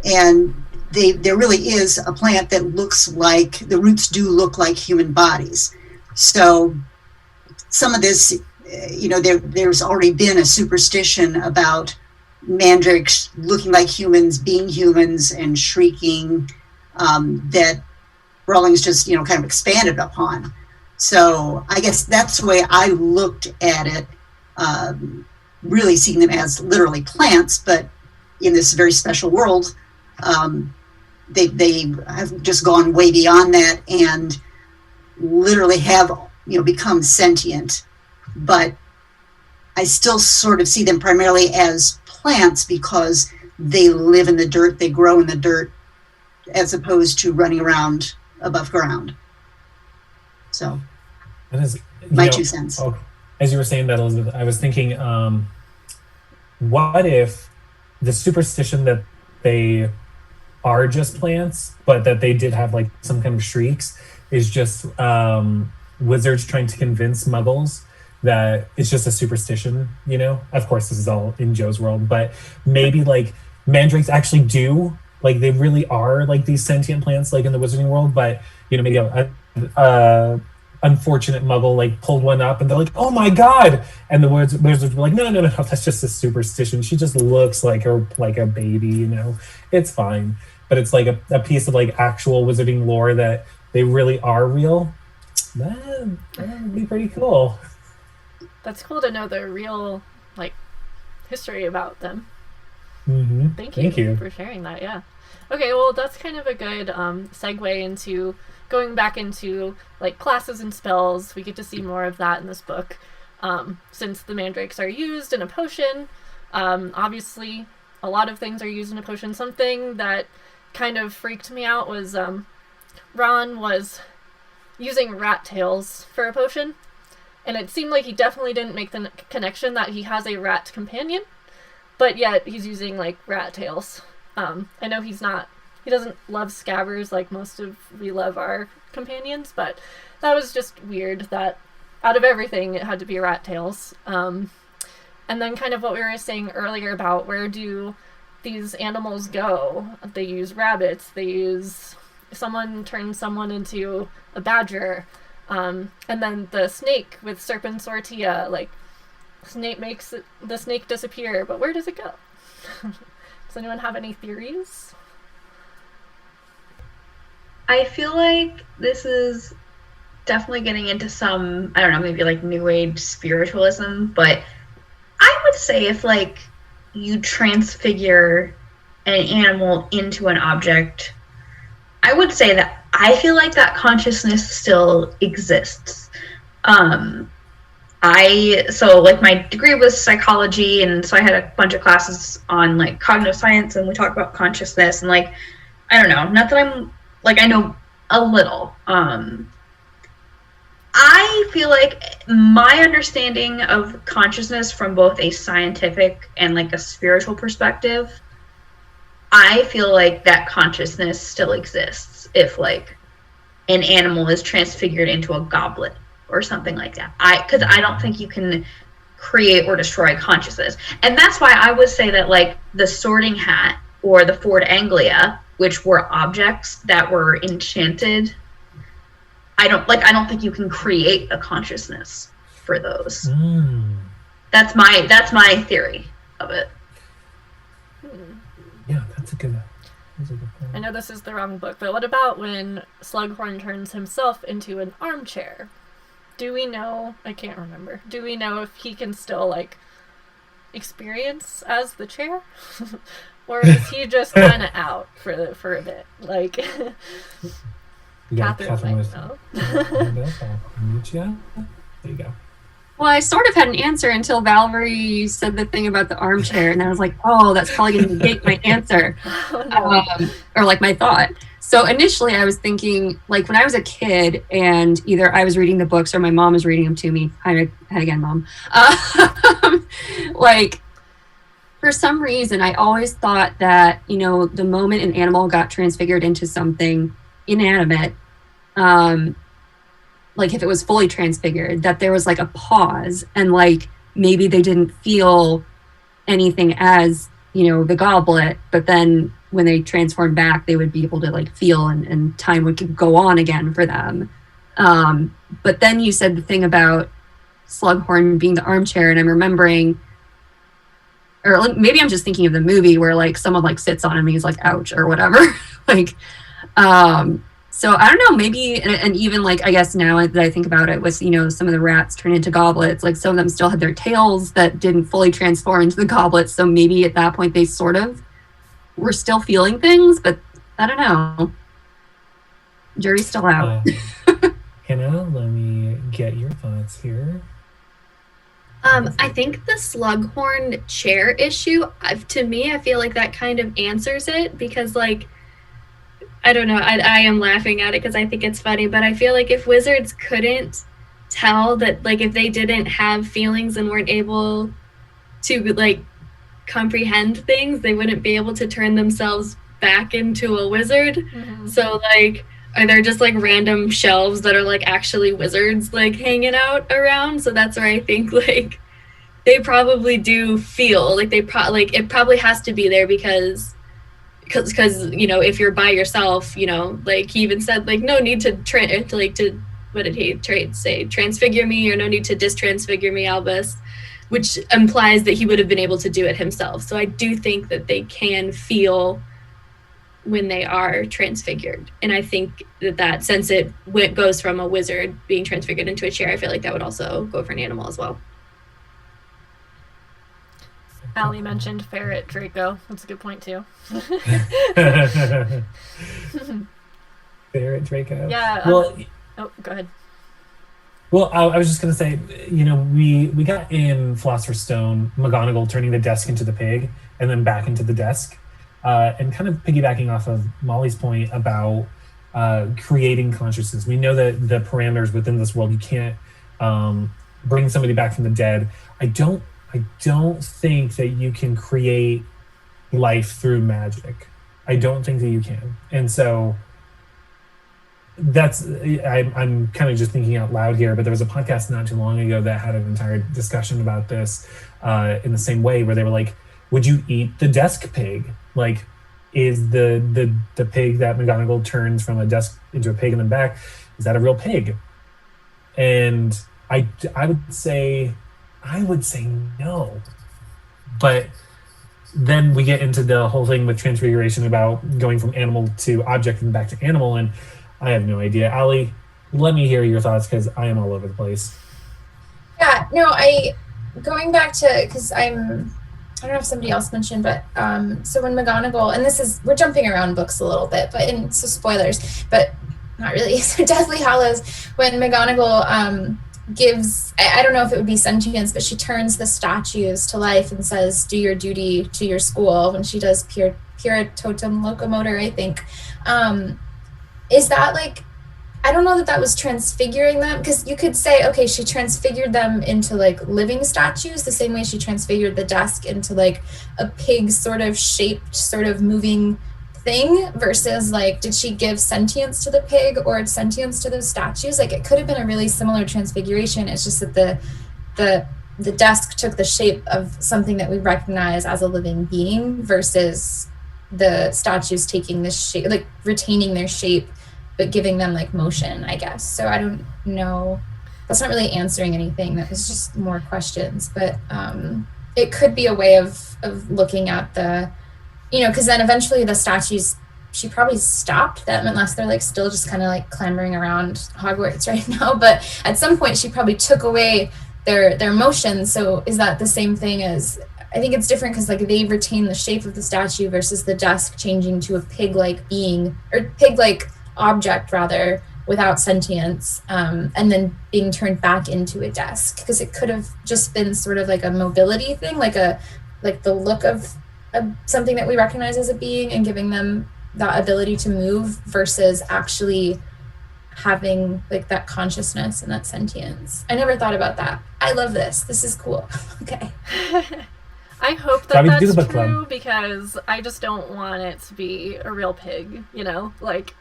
and there really is a plant that looks like, the roots do look like human bodies. So some of this, there's already been a superstition about mandrakes looking like humans, being humans, and shrieking, that Rawlings just, kind of expanded upon. So I guess that's the way I looked at it, really seeing them as literally plants, but in this very special world, they have just gone way beyond that and literally have, become sentient. But I still sort of see them primarily as plants because they live in the dirt, they grow in the dirt, as opposed to running around above ground. So that is my 2 cents. As you were saying that, Elizabeth, I was thinking, what if the superstition that they are just plants, but that they did have some kind of shrieks, is just wizards trying to convince muggles that it's just a superstition, Of course, this is all in Joe's world, but maybe mandrakes actually do, they really are these sentient plants in the wizarding world, but, maybe a unfortunate muggle pulled one up and they're oh my god, and the wizards were no, that's just a superstition, she just looks like a baby, it's fine. But it's a piece of actual wizarding lore that they really are real. That would be pretty cool. That's cool to know the real history about them. Thank you for sharing that. Yeah. Okay, well, that's kind of a good segue into going back into classes and spells. We get to see more of that in this book, since the mandrakes are used in a potion. Obviously, a lot of things are used in a potion. Something that kind of freaked me out was Ron was using rat tails for a potion, and it seemed like he definitely didn't make the connection that he has a rat companion, but yet he's using rat tails. I know he doesn't love scabbers like most of we love our companions, but that was just weird that out of everything it had to be rat tails. And then kind of what we were saying earlier about where do these animals go? They use rabbits, someone turns someone into a badger, and then the snake with Serpent Sortia, snake makes the snake disappear, but where does it go? Does anyone have any theories? I feel like this is definitely getting into some, I don't know, maybe New Age spiritualism, but I would say if you transfigure an animal into an object, I would say that I feel like that consciousness still exists. My degree was psychology, and so I had a bunch of classes on cognitive science, and we talked about consciousness, and I don't know, not that I'm I know a little, I feel like my understanding of consciousness from both a scientific and like a spiritual perspective, I feel like that consciousness still exists if like an animal is transfigured into a goblet or something like that. Because I don't think you can create or destroy consciousness. And that's why I would say that like the Sorting Hat or the Ford Anglia, which were objects that were enchanted, I don't think you can create a consciousness for those. That's my theory of it. Yeah, that's a good point. I know this is the wrong book, but what about when Slughorn turns himself into an armchair? Do we know? I can't remember. Do we know if he can still like experience as the chair, or is he just kind of out for a bit? Like, Catherine might know. There you go. Well, I sort of had an answer until Valerie said the thing about the armchair, and I was like, oh, that's probably going to negate my answer, or like my thought. So initially I was thinking, like when I was a kid and either I was reading the books or my mom was reading them to me, hi again, Mom, like for some reason I always thought that, you know, the moment an animal got transfigured into something inanimate, like if it was fully transfigured, that there was like a pause and like maybe they didn't feel anything as, you know, the goblet, but then when they transformed back, they would be able to like feel and time would go on again for them. But then you said the thing about Slughorn being the armchair, and I'm remembering, or maybe I'm just thinking of the movie where like someone like sits on him and he's like, ouch, or whatever. Like, so I don't know, maybe, and even like, I guess now that I think about it with, you know, some of the rats turn into goblets, like some of them still had their tails that didn't fully transform into the goblets. So maybe at that point they sort of were still feeling things, but I don't know. Jury's still out. Hannah, let me get your thoughts here. I think the Slughorn chair issue, to me, I feel like that kind of answers it because, like, I don't know, I am laughing at it because I think it's funny, but I feel like if wizards couldn't tell that, like, if they didn't have feelings and weren't able to, like, comprehend things, they wouldn't be able to turn themselves back into a wizard. Mm-hmm. So, like, are there just, like, random shelves that are, like, actually wizards, like, hanging out around? So that's where I think, like, they probably do feel, like, it probably has to be there because you know, if you're by yourself, you know, like he even said, like, no need to what did he say, transfigure me, or no need to distransfigure me, Albus, which implies that he would have been able to do it himself. So I do think that they can feel when they are transfigured, and I think that since it goes from a wizard being transfigured into a chair, I feel like that would also go for an animal as well. Allie mentioned ferret Draco. That's a good point too. Ferret Draco. Yeah. Well, oh, go ahead. Well, I was just going to say, you know, we got in Philosopher's Stone McGonagall turning the desk into the pig and then back into the desk, and kind of piggybacking off of Molly's point about creating consciousness. We know that the parameters within this world, you can't bring somebody back from the dead. I don't think that you can create life through magic. I don't think that you can. And so I'm kind of just thinking out loud here, but there was a podcast not too long ago that had an entire discussion about this in the same way, where they were like, would you eat the desk pig? Like, is the pig that McGonagall turns from a desk into a pig and then back, is that a real pig? And I would say no. But then we get into the whole thing with Transfiguration about going from animal to object and back to animal, and I have no idea. Allie, let me hear your thoughts because I am all over the place. Yeah, no, going back to, because I don't know if somebody else mentioned, but so when McGonagall, and we're jumping around books a little bit, so spoilers, but not really. So Deathly Hallows, when McGonagall gives, I don't know if it would be sentience, but she turns the statues to life and says, do your duty to your school, when she does pure totem locomotor, I think. Is that like, I don't know that was transfiguring them, because you could say, okay, she transfigured them into like living statues the same way she transfigured the desk into like a pig sort of shaped, sort of moving thing, versus like, did she give sentience to the pig or sentience to those statues? Like, it could have been a really similar transfiguration. It's just that the desk took the shape of something that we recognize as a living being, versus the statues taking this shape, like retaining their shape but giving them like motion, I guess. So I don't know, that's not really answering anything. That was just more questions, but it could be a way of looking at the, because then eventually the statues, she probably stopped them, unless they're like still just kind of like clambering around Hogwarts right now. But at some point she probably took away their motion. So is that the same thing as, I think it's different because like they retain the shape of the statue versus the desk changing to a pig-like being, or pig-like object rather, without sentience, and then being turned back into a desk, because it could have just been sort of like a mobility thing, like the look of something that we recognize as a being and giving them that ability to move, versus actually having like that consciousness and that sentience. I never thought about that. I love this. This is cool. Okay. I hope that's true, because I just don't want it to be a real pig, like,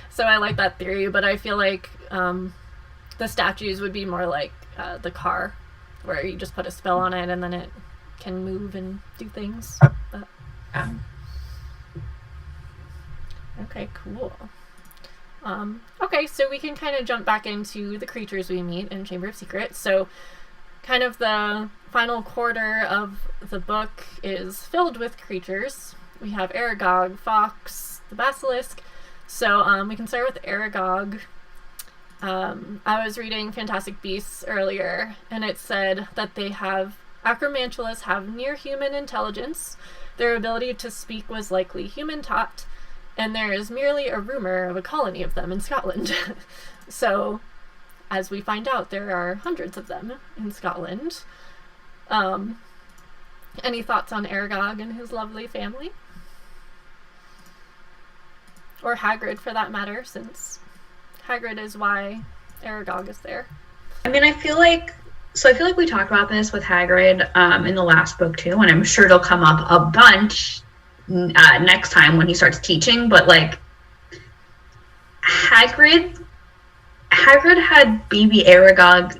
so I like that theory, but I feel like the statues would be more like the car, where you just put a spell on it and then it can move and do things. But, okay, cool. Okay, so we can kind of jump back into the creatures we meet in Chamber of Secrets. So kind of the final quarter of the book is filled with creatures. We have Aragog, Fawkes, the basilisk. So we can start with Aragog. I was reading Fantastic Beasts earlier, and it said that Acromantulas have near human intelligence. Their ability to speak was likely human taught, and there is merely a rumor of a colony of them in Scotland. So, as we find out, there are hundreds of them in Scotland. Any thoughts on Aragog and his lovely family? Or Hagrid, for that matter, since Hagrid is why Aragog is there. I mean, I feel like we talked about this with Hagrid in the last book too, and I'm sure it'll come up a bunch next time when he starts teaching, but like Hagrid had baby Aragog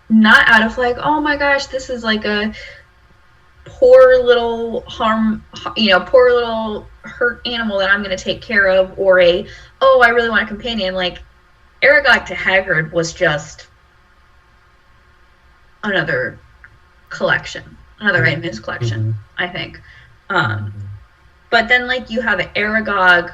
not out of like, oh my gosh, this is like a poor little poor little hurt animal that I'm going to take care of, or I really want a companion. Like, Aragog to Hagrid was just another collection, another item in his collection, I think. But then, like, you have Aragog.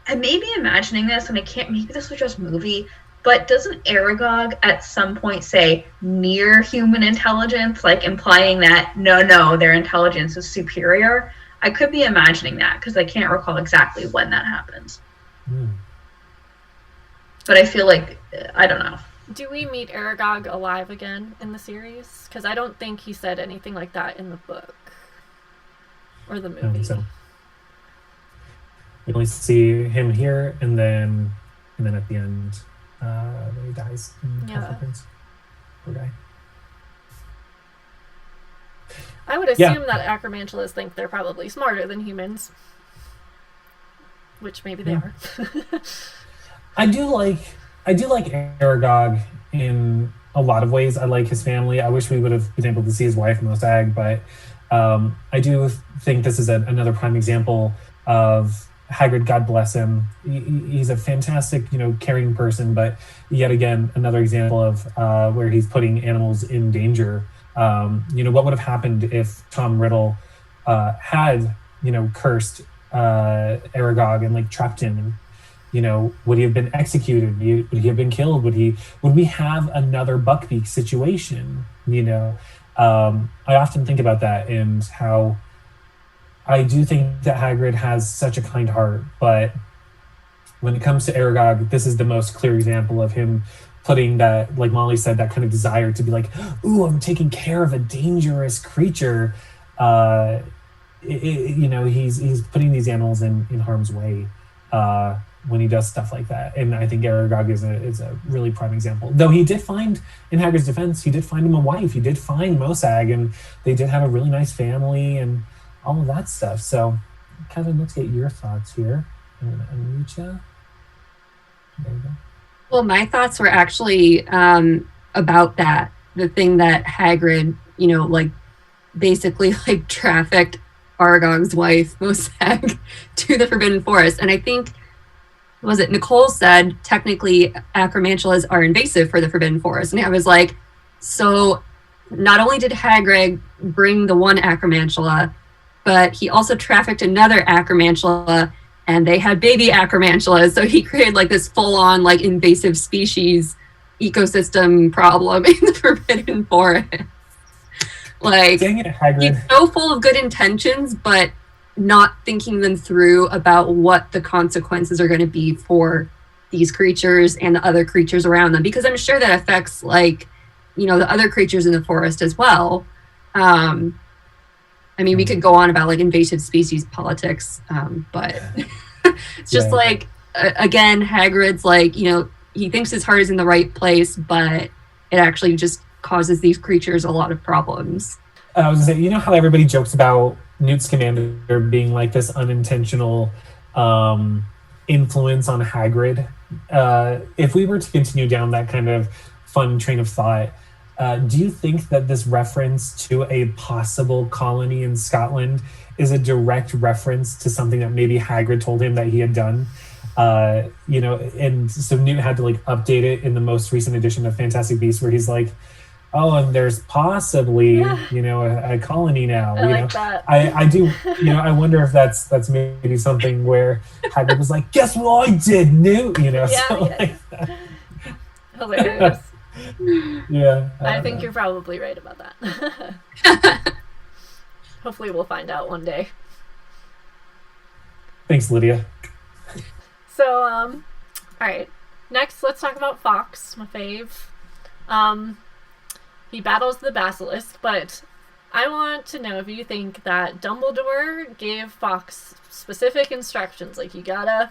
I may be imagining this, and maybe this was just movie, but doesn't Aragog at some point say near human intelligence, like implying that no, their intelligence is superior? I could be imagining that, because I can't recall exactly when that happens. But I feel like, I don't know. Do we meet Aragog alive again in the series? Because I don't think he said anything like that in the book or the movie. So we only see him here, and then at the end, he dies. Poor guy. I would assume that Acromantulas think they're probably smarter than humans, which maybe they are. I do like Aragog in a lot of ways. I like his family. I wish we would have been able to see his wife, Mosag, but I do think this is another prime example of Hagrid, God bless him. He's a fantastic, caring person, but yet again, another example of where he's putting animals in danger. What would have happened if Tom Riddle had, cursed Aragog and like trapped him? And, would he have been executed? Would he have been killed? Would we have another Buckbeak situation? I often think about that, and how I do think that Hagrid has such a kind heart, but when it comes to Aragog, this is the most clear example of him putting that, like Molly said, that kind of desire to be like, ooh, I'm taking care of a dangerous creature. He's putting these animals in harm's way. when he does stuff like that. And I think Aragog is a really prime example. Though he did find, in Hagrid's defense, he did find him a wife. He did find Mosag, and they did have a really nice family and all of that stuff. So, Kevin, let's get your thoughts here. And Anita. There you go. Well, my thoughts were actually about that. The thing that Hagrid, like basically like trafficked Aragog's wife, Mosag, to the Forbidden Forest. And I think, Nicole said technically Acromantulas are invasive for the Forbidden Forest. And I was like, so not only did Hagrid bring the one Acromantula, but he also trafficked another Acromantula, and they had baby Acromantulas. So he created like this full-on like invasive species ecosystem problem in the Forbidden Forest. Like, dang it, Hagrid. He's so full of good intentions, but not thinking them through about what the consequences are going to be for these creatures and the other creatures around them. Because I'm sure that affects like, the other creatures in the forest as well. I mean, we could go on about like invasive species politics, but it's just like, again, Hagrid's like, he thinks his heart is in the right place, but it actually just causes these creatures a lot of problems. I was gonna say, how everybody jokes about Newt Scamander being like this unintentional influence on Hagrid. If we were to continue down that kind of fun train of thought, do you think that this reference to a possible colony in Scotland is a direct reference to something that maybe Hagrid told him that he had done? And so Newt had to like update it in the most recent edition of Fantastic Beasts, where he's like, oh, and there's possibly, a colony now. I like that. I do, I wonder if that's maybe something where Hagrid was like, guess what I did, Newt? Like that. Hilarious. Yeah. I think you're probably right about that. Hopefully we'll find out one day. Thanks, Lydia. So, all right. Next, let's talk about Fawkes, my fave. He battles the basilisk, but I want to know if you think that Dumbledore gave Fawkes specific instructions, like you gotta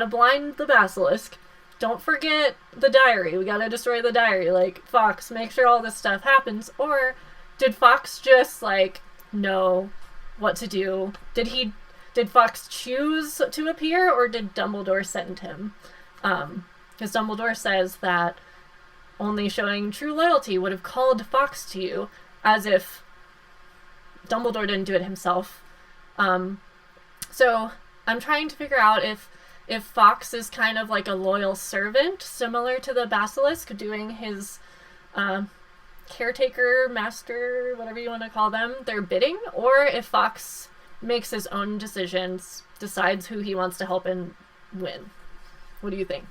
blind the basilisk. Don't forget the diary. We gotta destroy the diary. Like, Fawkes, make sure all this stuff happens. Or did Fawkes just like know what to do? Did Fawkes choose to appear, or did Dumbledore send him? Because Dumbledore says that only showing true loyalty would have called Fawkes to you, as if Dumbledore didn't do it himself. So I'm trying to figure out if Fawkes is kind of like a loyal servant, similar to the basilisk, doing his caretaker, master, whatever you want to call them, their bidding, or if Fawkes makes his own decisions, decides who he wants to help and win. What do you think?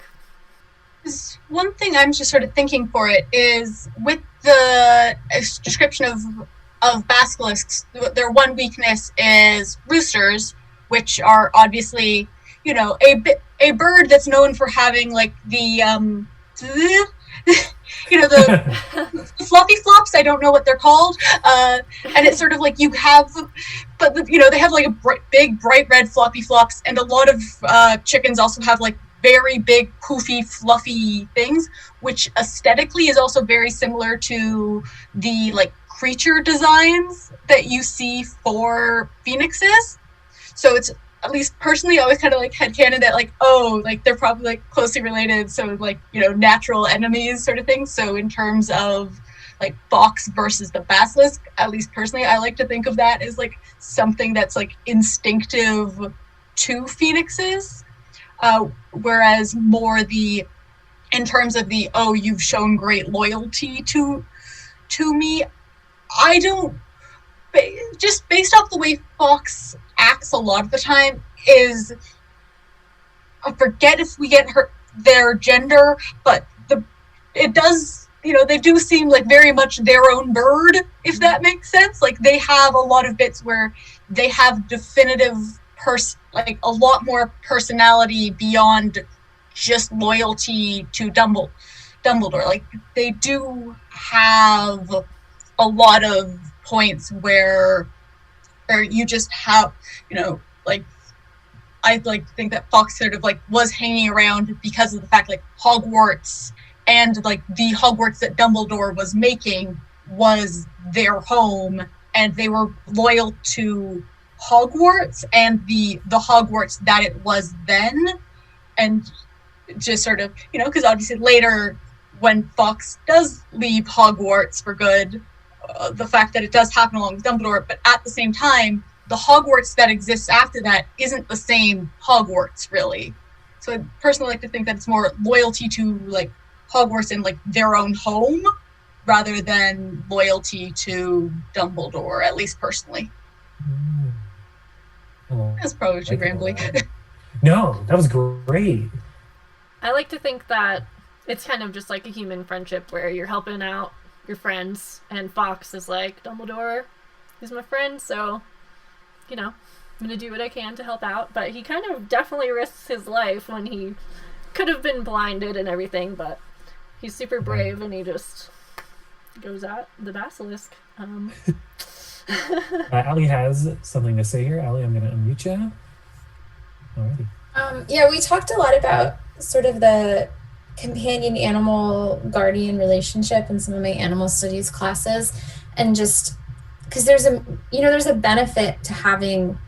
One thing I'm just sort of thinking for it is, with the description of basilisks, their one weakness is roosters, which are obviously, a bird that's known for having like the the fluffy flops. I don't know what they're called, and it's sort of like you have, but they have like a big bright red floppy flops, and a lot of chickens also have like very big, poofy, fluffy things, which aesthetically is also very similar to the like creature designs that you see for phoenixes. So it's, at least personally, I always kind of like headcanon that like, oh, like they're probably like closely related, so like, natural enemies sort of thing. So in terms of like Fawkes versus the basilisk, at least personally, I like to think of that as like something that's like instinctive to phoenixes. Whereas more in terms of you've shown great loyalty to me, I don't, just based off the way Fawkes acts a lot of the time is, I forget if we get their gender, but it does, they do seem like very much their own bird, if that makes sense. Like, they have a lot of bits where they have definitive like a lot more personality beyond just loyalty to Dumbledore. Like, they do have a lot of points where you just have, like I like think that Fawkes sort of like was hanging around because of the fact like Hogwarts and like the Hogwarts that Dumbledore was making was their home, and they were loyal to Hogwarts and the Hogwarts that it was then, and just sort of, you know, because obviously later when Fawkes does leave Hogwarts for good, the fact that it does happen along with Dumbledore, but at the same time, the Hogwarts that exists after that isn't the same Hogwarts, really. So I personally like to think that it's more loyalty to like Hogwarts and like their own home rather than loyalty to Dumbledore, at least personally. Oh, That's probably too rambly. No, that was great. I like to think that it's kind of just like a human friendship where you're helping out your friends, and Fawkes is like, Dumbledore is my friend, so, you know, I'm gonna do what I can to help out. But he kind of definitely risks his life when he could have been blinded and everything, but he's super brave and he just goes at the basilisk. Allie has something to say here. Allie, I'm going to unmute you. Alrighty. Yeah, we talked a lot about sort of the companion animal guardian relationship in some of my animal studies classes, and just because there's a benefit to having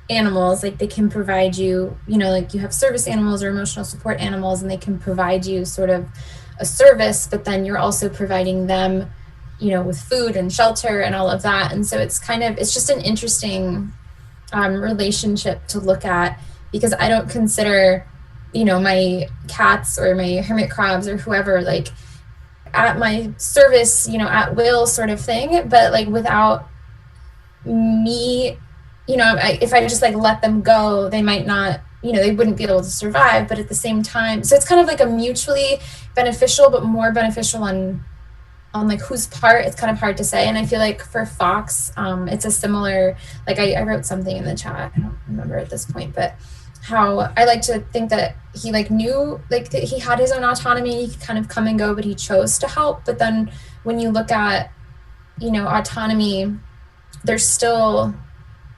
animals. Like, they can provide you, like you have service animals or emotional support animals, and they can provide you sort of a service, but then you're also providing them, with food and shelter and all of that. And so it's just an interesting relationship to look at, because I don't consider, my cats or my hermit crabs or whoever, like, at my service, at will sort of thing. But like, without me, if I just like let them go, they might not, they wouldn't be able to survive. But at the same time, so it's kind of like a mutually beneficial, but more beneficial on like whose part, it's kind of hard to say. And I feel like for Fawkes, it's a similar, like I wrote something in the chat, I don't remember at this point, but how I like to think that he like knew like that he had his own autonomy, he could kind of come and go, but he chose to help. But then when you look at, autonomy, there's still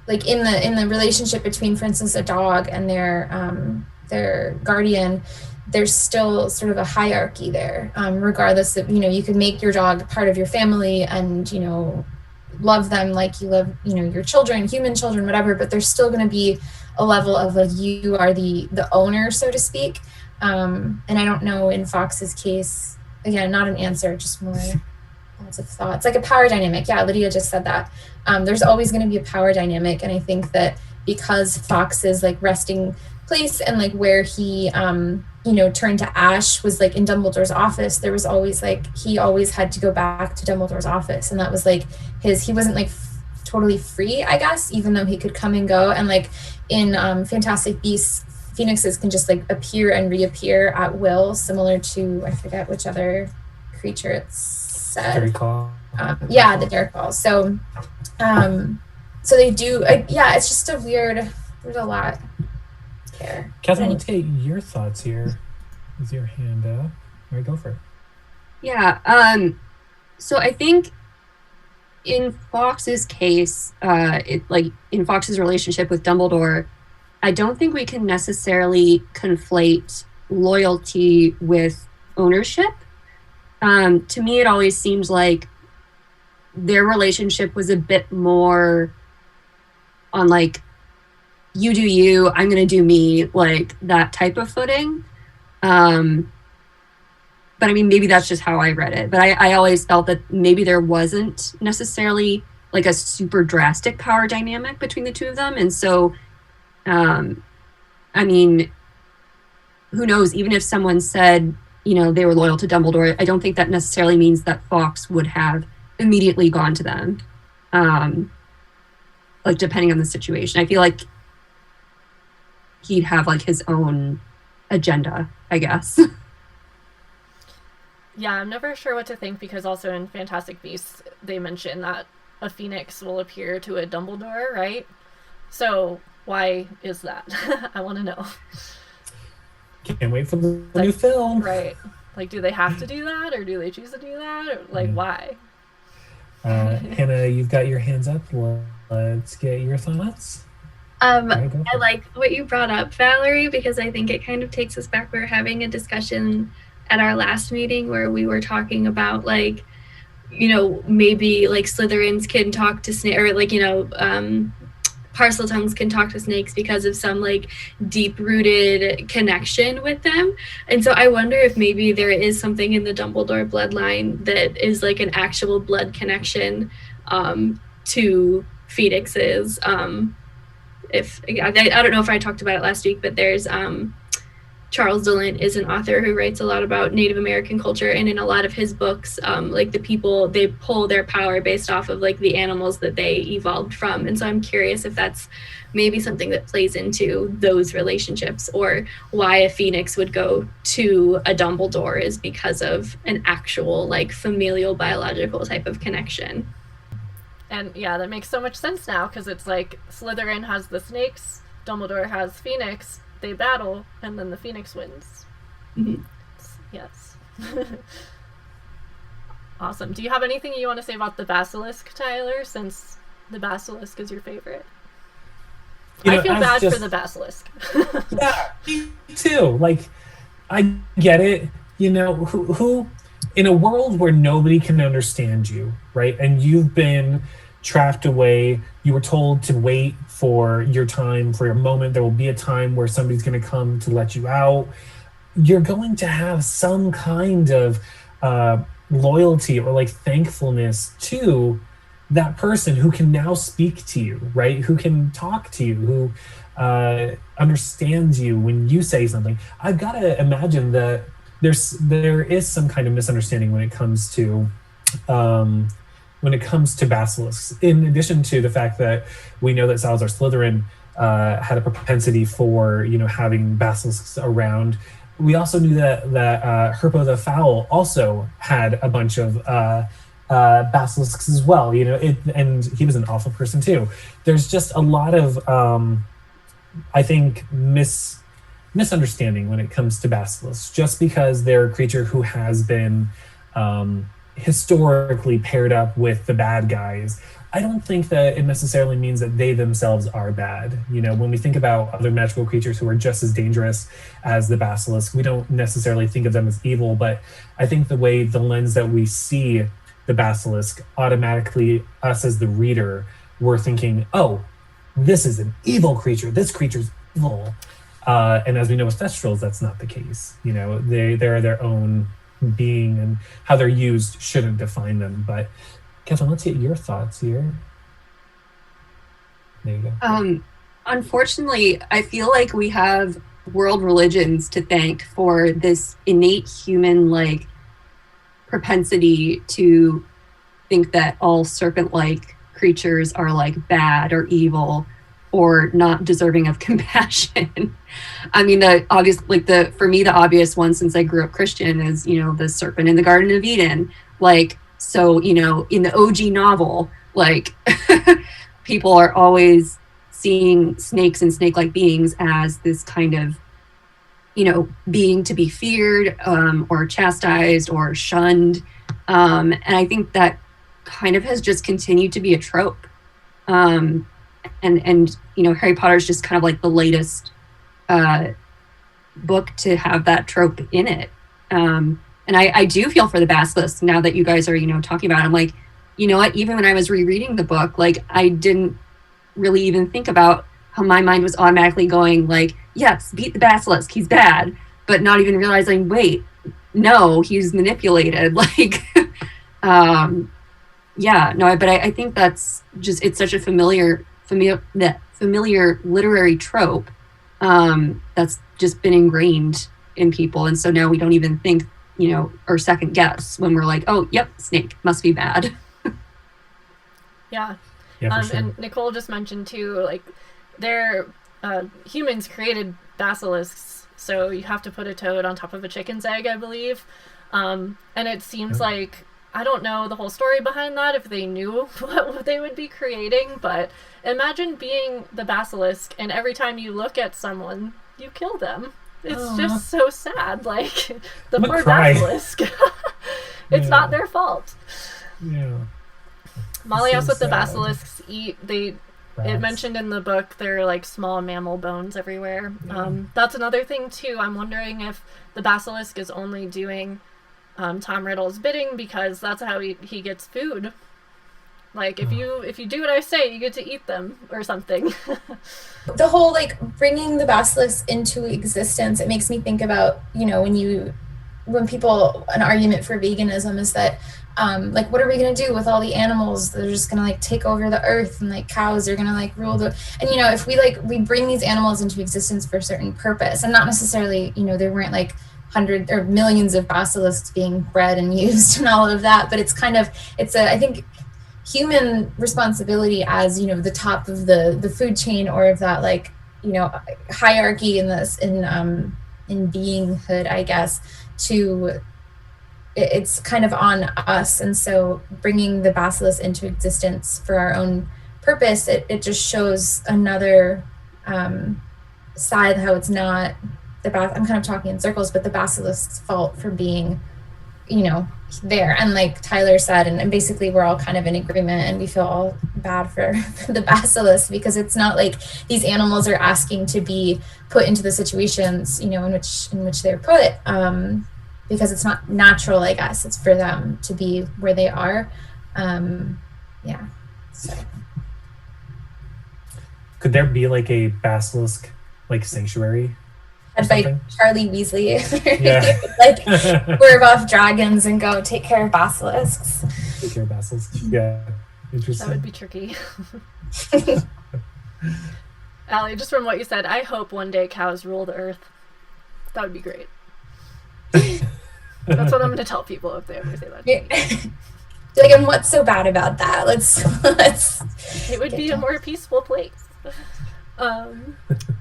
like in the relationship between, for instance, a dog and their guardian, there's still sort of a hierarchy there, regardless of, you can make your dog part of your family and, love them like you love, your children, human children, whatever, but there's still going to be a level of like, you are the owner, so to speak. And I don't know in Fawkes's case, again, not an answer, just more lots of thoughts, like a power dynamic. Yeah, Lydia just said that. There's always going to be a power dynamic. And I think that because Fawkes's like resting place and like where he, turned to ash was like in Dumbledore's office, there was always like, he always had to go back to Dumbledore's office. And that was like he wasn't like totally free, I guess, even though he could come and go. And like in Fantastic Beasts, phoenixes can just like appear and reappear at will, similar to, I forget which other creature it's said. Yeah, the Derek So, so they do, yeah, it's just there's a lot there. Catherine, let's get your thoughts here with your hand up. All right, go for it. Yeah, so I think in Fawkes's case, in Fawkes's relationship with Dumbledore, I don't think we can necessarily conflate loyalty with ownership. To me, it always seems like their relationship was a bit more on like, you do you, I'm going to do me, like that type of footing. But I mean, maybe that's just how I read it. But I always felt that maybe there wasn't necessarily like a super drastic power dynamic between the two of them. And so, I mean, who knows, even if someone said, they were loyal to Dumbledore, I don't think that necessarily means that Fawkes would have immediately gone to them. Like, depending on the situation. I feel like he'd have like his own agenda, I guess. Yeah, I'm never sure what to think, because also in Fantastic Beasts, they mention that a phoenix will appear to a Dumbledore, right? So why is that? I want to know. Can't wait for the new film. Right. Like, do they have to do that, or do they choose to do that? Or, like, why? Hannah, you've got your hands up. Let's get your thoughts. I like what you brought up, Valerie, because I think it kind of takes us back. We were having a discussion at our last meeting where we were talking about, like, you know, maybe like Slytherins can talk to snake, or like, you know, Parseltongues can talk to snakes because of some like deep-rooted connection with them. And so I wonder if maybe there is something in the Dumbledore bloodline that is like an actual blood connection to phoenixes. I don't know if I talked about it last week, but there's Charles Dillon is an author who writes a lot about Native American culture, and in a lot of his books, like the people, they pull their power based off of like the animals that they evolved from. And so I'm curious if that's maybe something that plays into those relationships, or why a phoenix would go to a Dumbledore is because of an actual like familial biological type of connection. And yeah, that makes so much sense now, because it's like Slytherin has the snakes, Dumbledore has Phoenix, they battle, and then the Phoenix wins. Mm-hmm. Yes. Awesome. Do you have anything you want to say about the basilisk, Tyler, since the basilisk is your favorite? I feel bad for the basilisk. Yeah, me too. Like, I get it. You know, who in a world where nobody can understand you, right? And you've been trapped away, you were told to wait for your time, for your moment. There will be a time where somebody's going to come to let you out. You're going to have some kind of loyalty or like thankfulness to that person who can now speak to you, right? Who can talk to you, who understands you when you say something. I've got to imagine that there is some kind of misunderstanding when it comes to basilisks. In addition to the fact that we know that Salazar Slytherin had a propensity for, you know, having basilisks around, we also knew that Herpo the Fowl also had a bunch of basilisks as well. You know, and he was an awful person too. There's just a lot of I think misunderstanding when it comes to basilisks, just because they're a creature who has been historically paired up with the bad guys. I don't think that it necessarily means that they themselves are bad. You know, when we think about other magical creatures who are just as dangerous as the basilisk, we don't necessarily think of them as evil, but I think the lens that we see the basilisk, automatically us as the reader, we're thinking, oh, this is an evil creature. This creature's evil. And as we know with Thestrals, that's not the case. You know, they're their own being, and how they're used shouldn't define them. But Kevin, let's get your thoughts here. There you go. Unfortunately, I feel like we have world religions to thank for this innate human like propensity to think that all serpent-like creatures are like bad or evil or not deserving of compassion. I mean, for me, the obvious one, since I grew up Christian, is, you know, the serpent in the Garden of Eden. Like, so, you know, in the OG novel, like, people are always seeing snakes and snake-like beings as this kind of, you know, being to be feared, or chastised or shunned. And I think that kind of has just continued to be a trope. And you know, Harry Potter's just kind of like the latest book to have that trope in it. And I do feel for the basilisk now that you guys are, you know, talking about it. I'm like, you know what, even when I was rereading the book, like, I didn't really even think about how my mind was automatically going like, yes, beat the basilisk, he's bad, but not even realizing, wait, no, he's manipulated. Like, yeah, no, but I think that's just, it's such a familiar literary trope that's just been ingrained in people. And so now we don't even think, you know, or second guess when we're like, oh, yep, snake must be bad. Yeah. Yeah, sure. And Nicole just mentioned too, like, humans created basilisks, so you have to put a toad on top of a chicken's egg, I believe. And it seems like, I don't know the whole story behind that, if they knew what they would be creating, but imagine being the basilisk and every time you look at someone, you kill them. It's just so sad. Like, the poor basilisk. It's not their fault. Yeah. Molly So asked what the sad. basilisks eat. They it mentioned in the book there are like small mammal bones everywhere. That's another thing too. I'm wondering if the basilisk is only doing Tom Riddle's bidding because that's how he gets food. Like if you do what I say, you get to eat them or something. The whole like bringing the basilisk into existence, it makes me think about, you know, when people, an argument for veganism is that like what are we going to do with all the animals? They're just going to like take over the earth, and like cows are going to like rule the, and you know, if we bring these animals into existence for a certain purpose, and not necessarily, you know, there weren't like hundreds or millions of basilisks being bred and used and all of that, but it's kind of, I think human responsibility as, you know, the top of the food chain, or of that, like, you know, hierarchy in beinghood, I guess, it's kind of on us. And so bringing the basilisk into existence for our own purpose, it just shows another side, how it's not I'm kind of talking in circles, but the basilisk's fault for being, you know, there. And like Tyler said, and basically we're all kind of in agreement, and we feel all bad for the basilisk, because it's not like these animals are asking to be put into the situations, you know, in which they're put, because it's not natural, I guess. It's for them to be where they are. Yeah. So. Could there be like a basilisk like sanctuary? I'd by Charlie Weasley. Yeah. Like swerve off dragons and go take care of basilisks. Take care of basilisks. Yeah. Interesting. That would be tricky. Allie, just from what you said, I hope one day cows rule the earth. That would be great. That's what I'm going to tell people if they ever say that to me. Like, and what's so bad about that? Let's It would be a more peaceful place.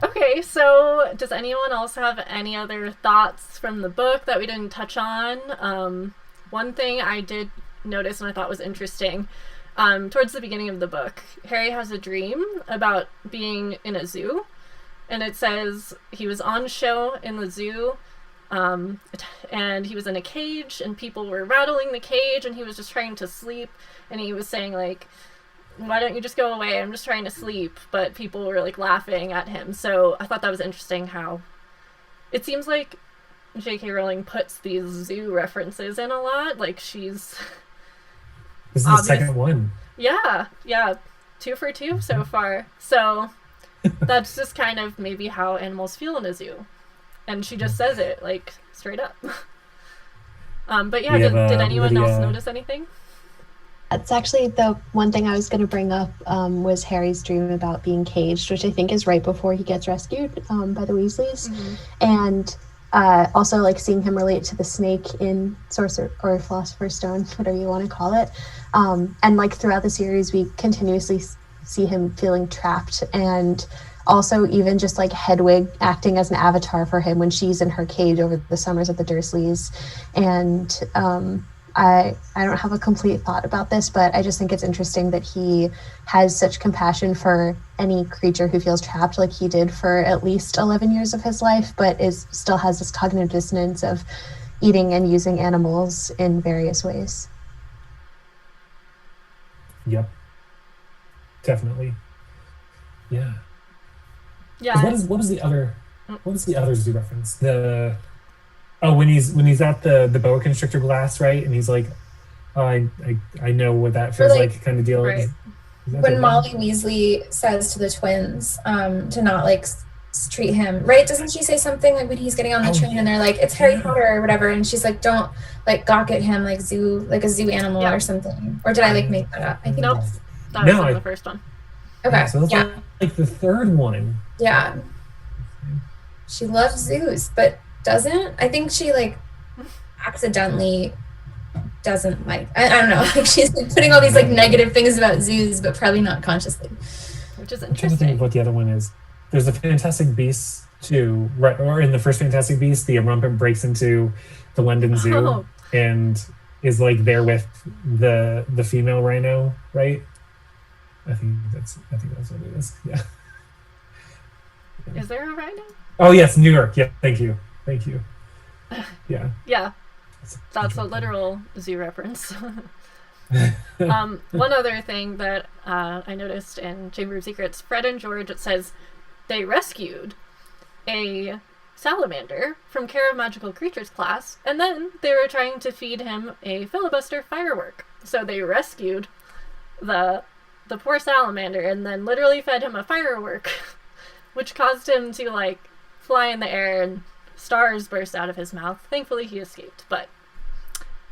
Okay, so does anyone else have any other thoughts from the book that we didn't touch on? One thing I did notice and I thought was interesting, towards the beginning of the book, Harry has a dream about being in a zoo, and it says he was on show in the zoo, and he was in a cage, and people were rattling the cage, and he was just trying to sleep, and he was saying like, why don't you just go away? I'm just trying to sleep. But people were like laughing at him. So I thought that was interesting how it seems like J.K. Rowling puts these zoo references in a lot. Like she's... This is the second one. Yeah. 2 for 2 so far. So that's just kind of maybe how animals feel in a zoo. And she just says it like straight up. But yeah, did anyone else notice anything? That's actually the one thing I was going to bring up, was Harry's dream about being caged, which I think is right before he gets rescued by the Weasleys. Mm-hmm. And also like seeing him relate to the snake in Sorcerer or Philosopher's Stone, whatever you want to call it. And like throughout the series, we continuously see him feeling trapped, and also even just like Hedwig acting as an avatar for him when she's in her cage over the summers of the Dursleys. And I don't have a complete thought about this, but I just think it's interesting that he has such compassion for any creature who feels trapped, like he did for at least 11 years of his life, but still has this cognitive dissonance of eating and using animals in various ways. Yep. Definitely. Yeah. Yeah. What was the other zoo reference? When he's at the boa constrictor glass, right? And he's like, oh, I know what that feels like kind of deal. Right. When Molly Weasley says to the twins to not like treat him, right? Doesn't she say something like when he's getting on the train and they're like, it's Harry Potter or whatever, and she's like, don't like gawk at him like a zoo animal or something. Or did I like make that up? I think nope. That was in the first one. Okay. So that's like the third one. Yeah. She loves zoos, but doesn't. I think she like accidentally doesn't like. I don't know. Like she's like, putting all these like negative things about zoos, but probably not consciously. Which is I'm trying to think interesting. of what the other one is. There's a Fantastic Beasts too, right? Or in the first Fantastic Beasts, the Rumpin breaks into the London Zoo and is like there with the female rhino, right? I think that's what it is. Yeah. Is there a rhino? Oh yes, New York. Yeah, thank you. Yeah. Yeah. That's a literal zoo reference. One other thing that I noticed in Chamber of Secrets, Fred and George, it says they rescued a salamander from Care of Magical Creatures class, and then they were trying to feed him a filibuster firework. So they rescued the poor salamander and then literally fed him a firework, which caused him to, like, fly in the air and stars burst out of his mouth. Thankfully he escaped, but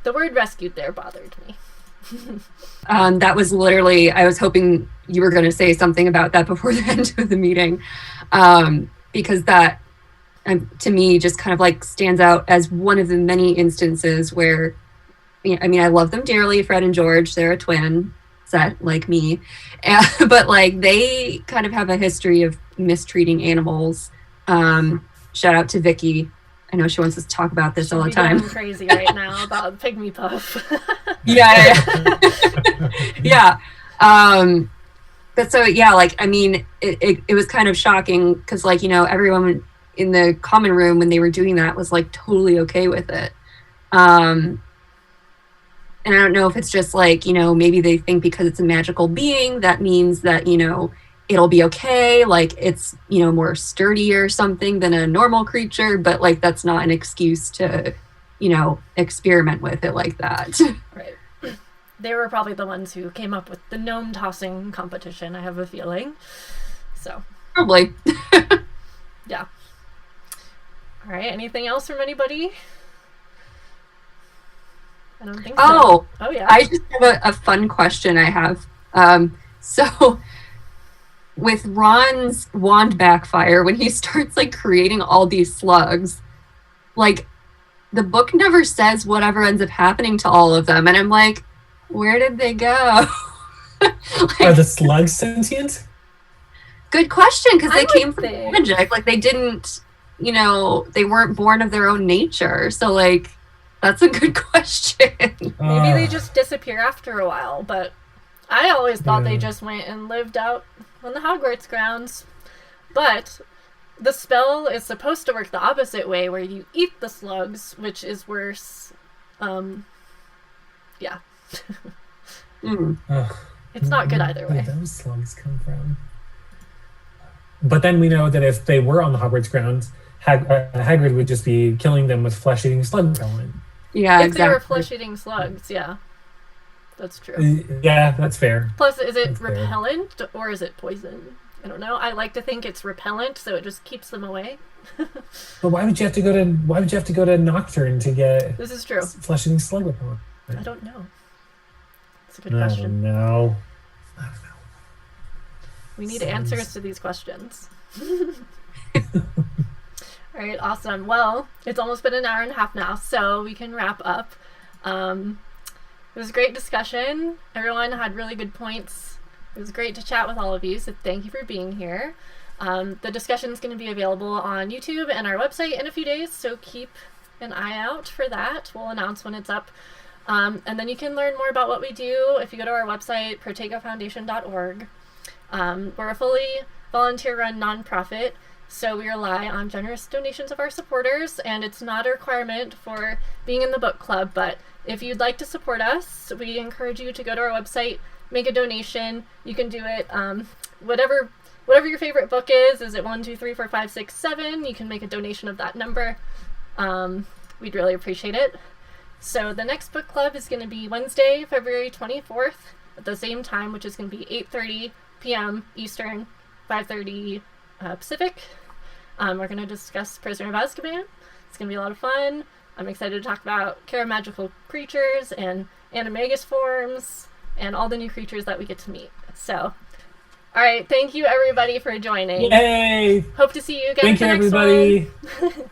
the word rescued there bothered me. That was literally, I was hoping you were going to say something about that before the end of the meeting, because that, to me, just kind of like stands out as one of the many instances where, I mean, I love them dearly, Fred and George, they're a twin set like me, but like they kind of have a history of mistreating animals. Shout out to Vicky. I know she wants us to talk about this all the time. I'm crazy right now about Pygmy Puff. Yeah. But so, yeah, like, I mean, it was kind of shocking because, like, you know, everyone in the common room when they were doing that was like totally okay with it. And I don't know if it's just like, you know, maybe they think because it's a magical being, that means that, you know, it'll be okay. Like it's, you know, more sturdy or something than a normal creature, but like, that's not an excuse to, you know, experiment with it like that. Right. They were probably the ones who came up with the gnome tossing competition, I have a feeling. So. Probably. Yeah. All right. Anything else from anybody? I don't think so. Oh yeah. I just have a fun question I have. So with Ron's wand backfire, when he starts like creating all these slugs, like the book never says whatever ends up happening to all of them. And I'm like, where did they go? Like, are the slugs sentient? Good question, because they came from think. magic. Like they didn't, you know, they weren't born of their own nature. So like, that's a good question. Maybe they just disappear after a while, but I always thought they just went and lived out on the Hogwarts grounds. But the spell is supposed to work the opposite way, where you eat the slugs, which is worse. Yeah. It's not good either way. Where did those slugs come from? But then we know that if they were on the Hogwarts grounds, Hagrid would just be killing them with flesh-eating slug repellent. Yeah, if they were flesh-eating slugs, yeah. That's true. Yeah, that's fair. Plus, is it repellent or is it poison? I don't know. I like to think it's repellent, so it just keeps them away. But why would you have to go to Nocturne to get This is true. flesh-eating slug repellent? I don't know. It's a good question. I don't know. We need answers to these questions. All right, awesome. Well, it's almost been an hour and a half now, so we can wrap up. It was a great discussion. Everyone had really good points. It was great to chat with all of you, so thank you for being here. The discussion is going to be available on YouTube and our website in a few days, so keep an eye out for that. We'll announce when it's up. And then you can learn more about what we do if you go to our website, protegofoundation.org. We're a fully volunteer-run nonprofit, so we rely on generous donations of our supporters, and it's not a requirement for being in the book club, but if you'd like to support us, we encourage you to go to our website, make a donation. You can do it whatever your favorite book is it 1, 2, 3, 4, 5, 6, 7? You can make a donation of that number. We'd really appreciate it. So the next book club is going to be Wednesday, February 24th at the same time, which is going to be 8:30 p.m. Eastern, 5:30 Pacific. We're going to discuss Prisoner of Azkaban. It's going to be a lot of fun. I'm excited to talk about Care of Magical Creatures and Animagus forms and all the new creatures that we get to meet. So, all right, thank you everybody for joining. Yay! Hope to see you again Thank for you, next everybody. one.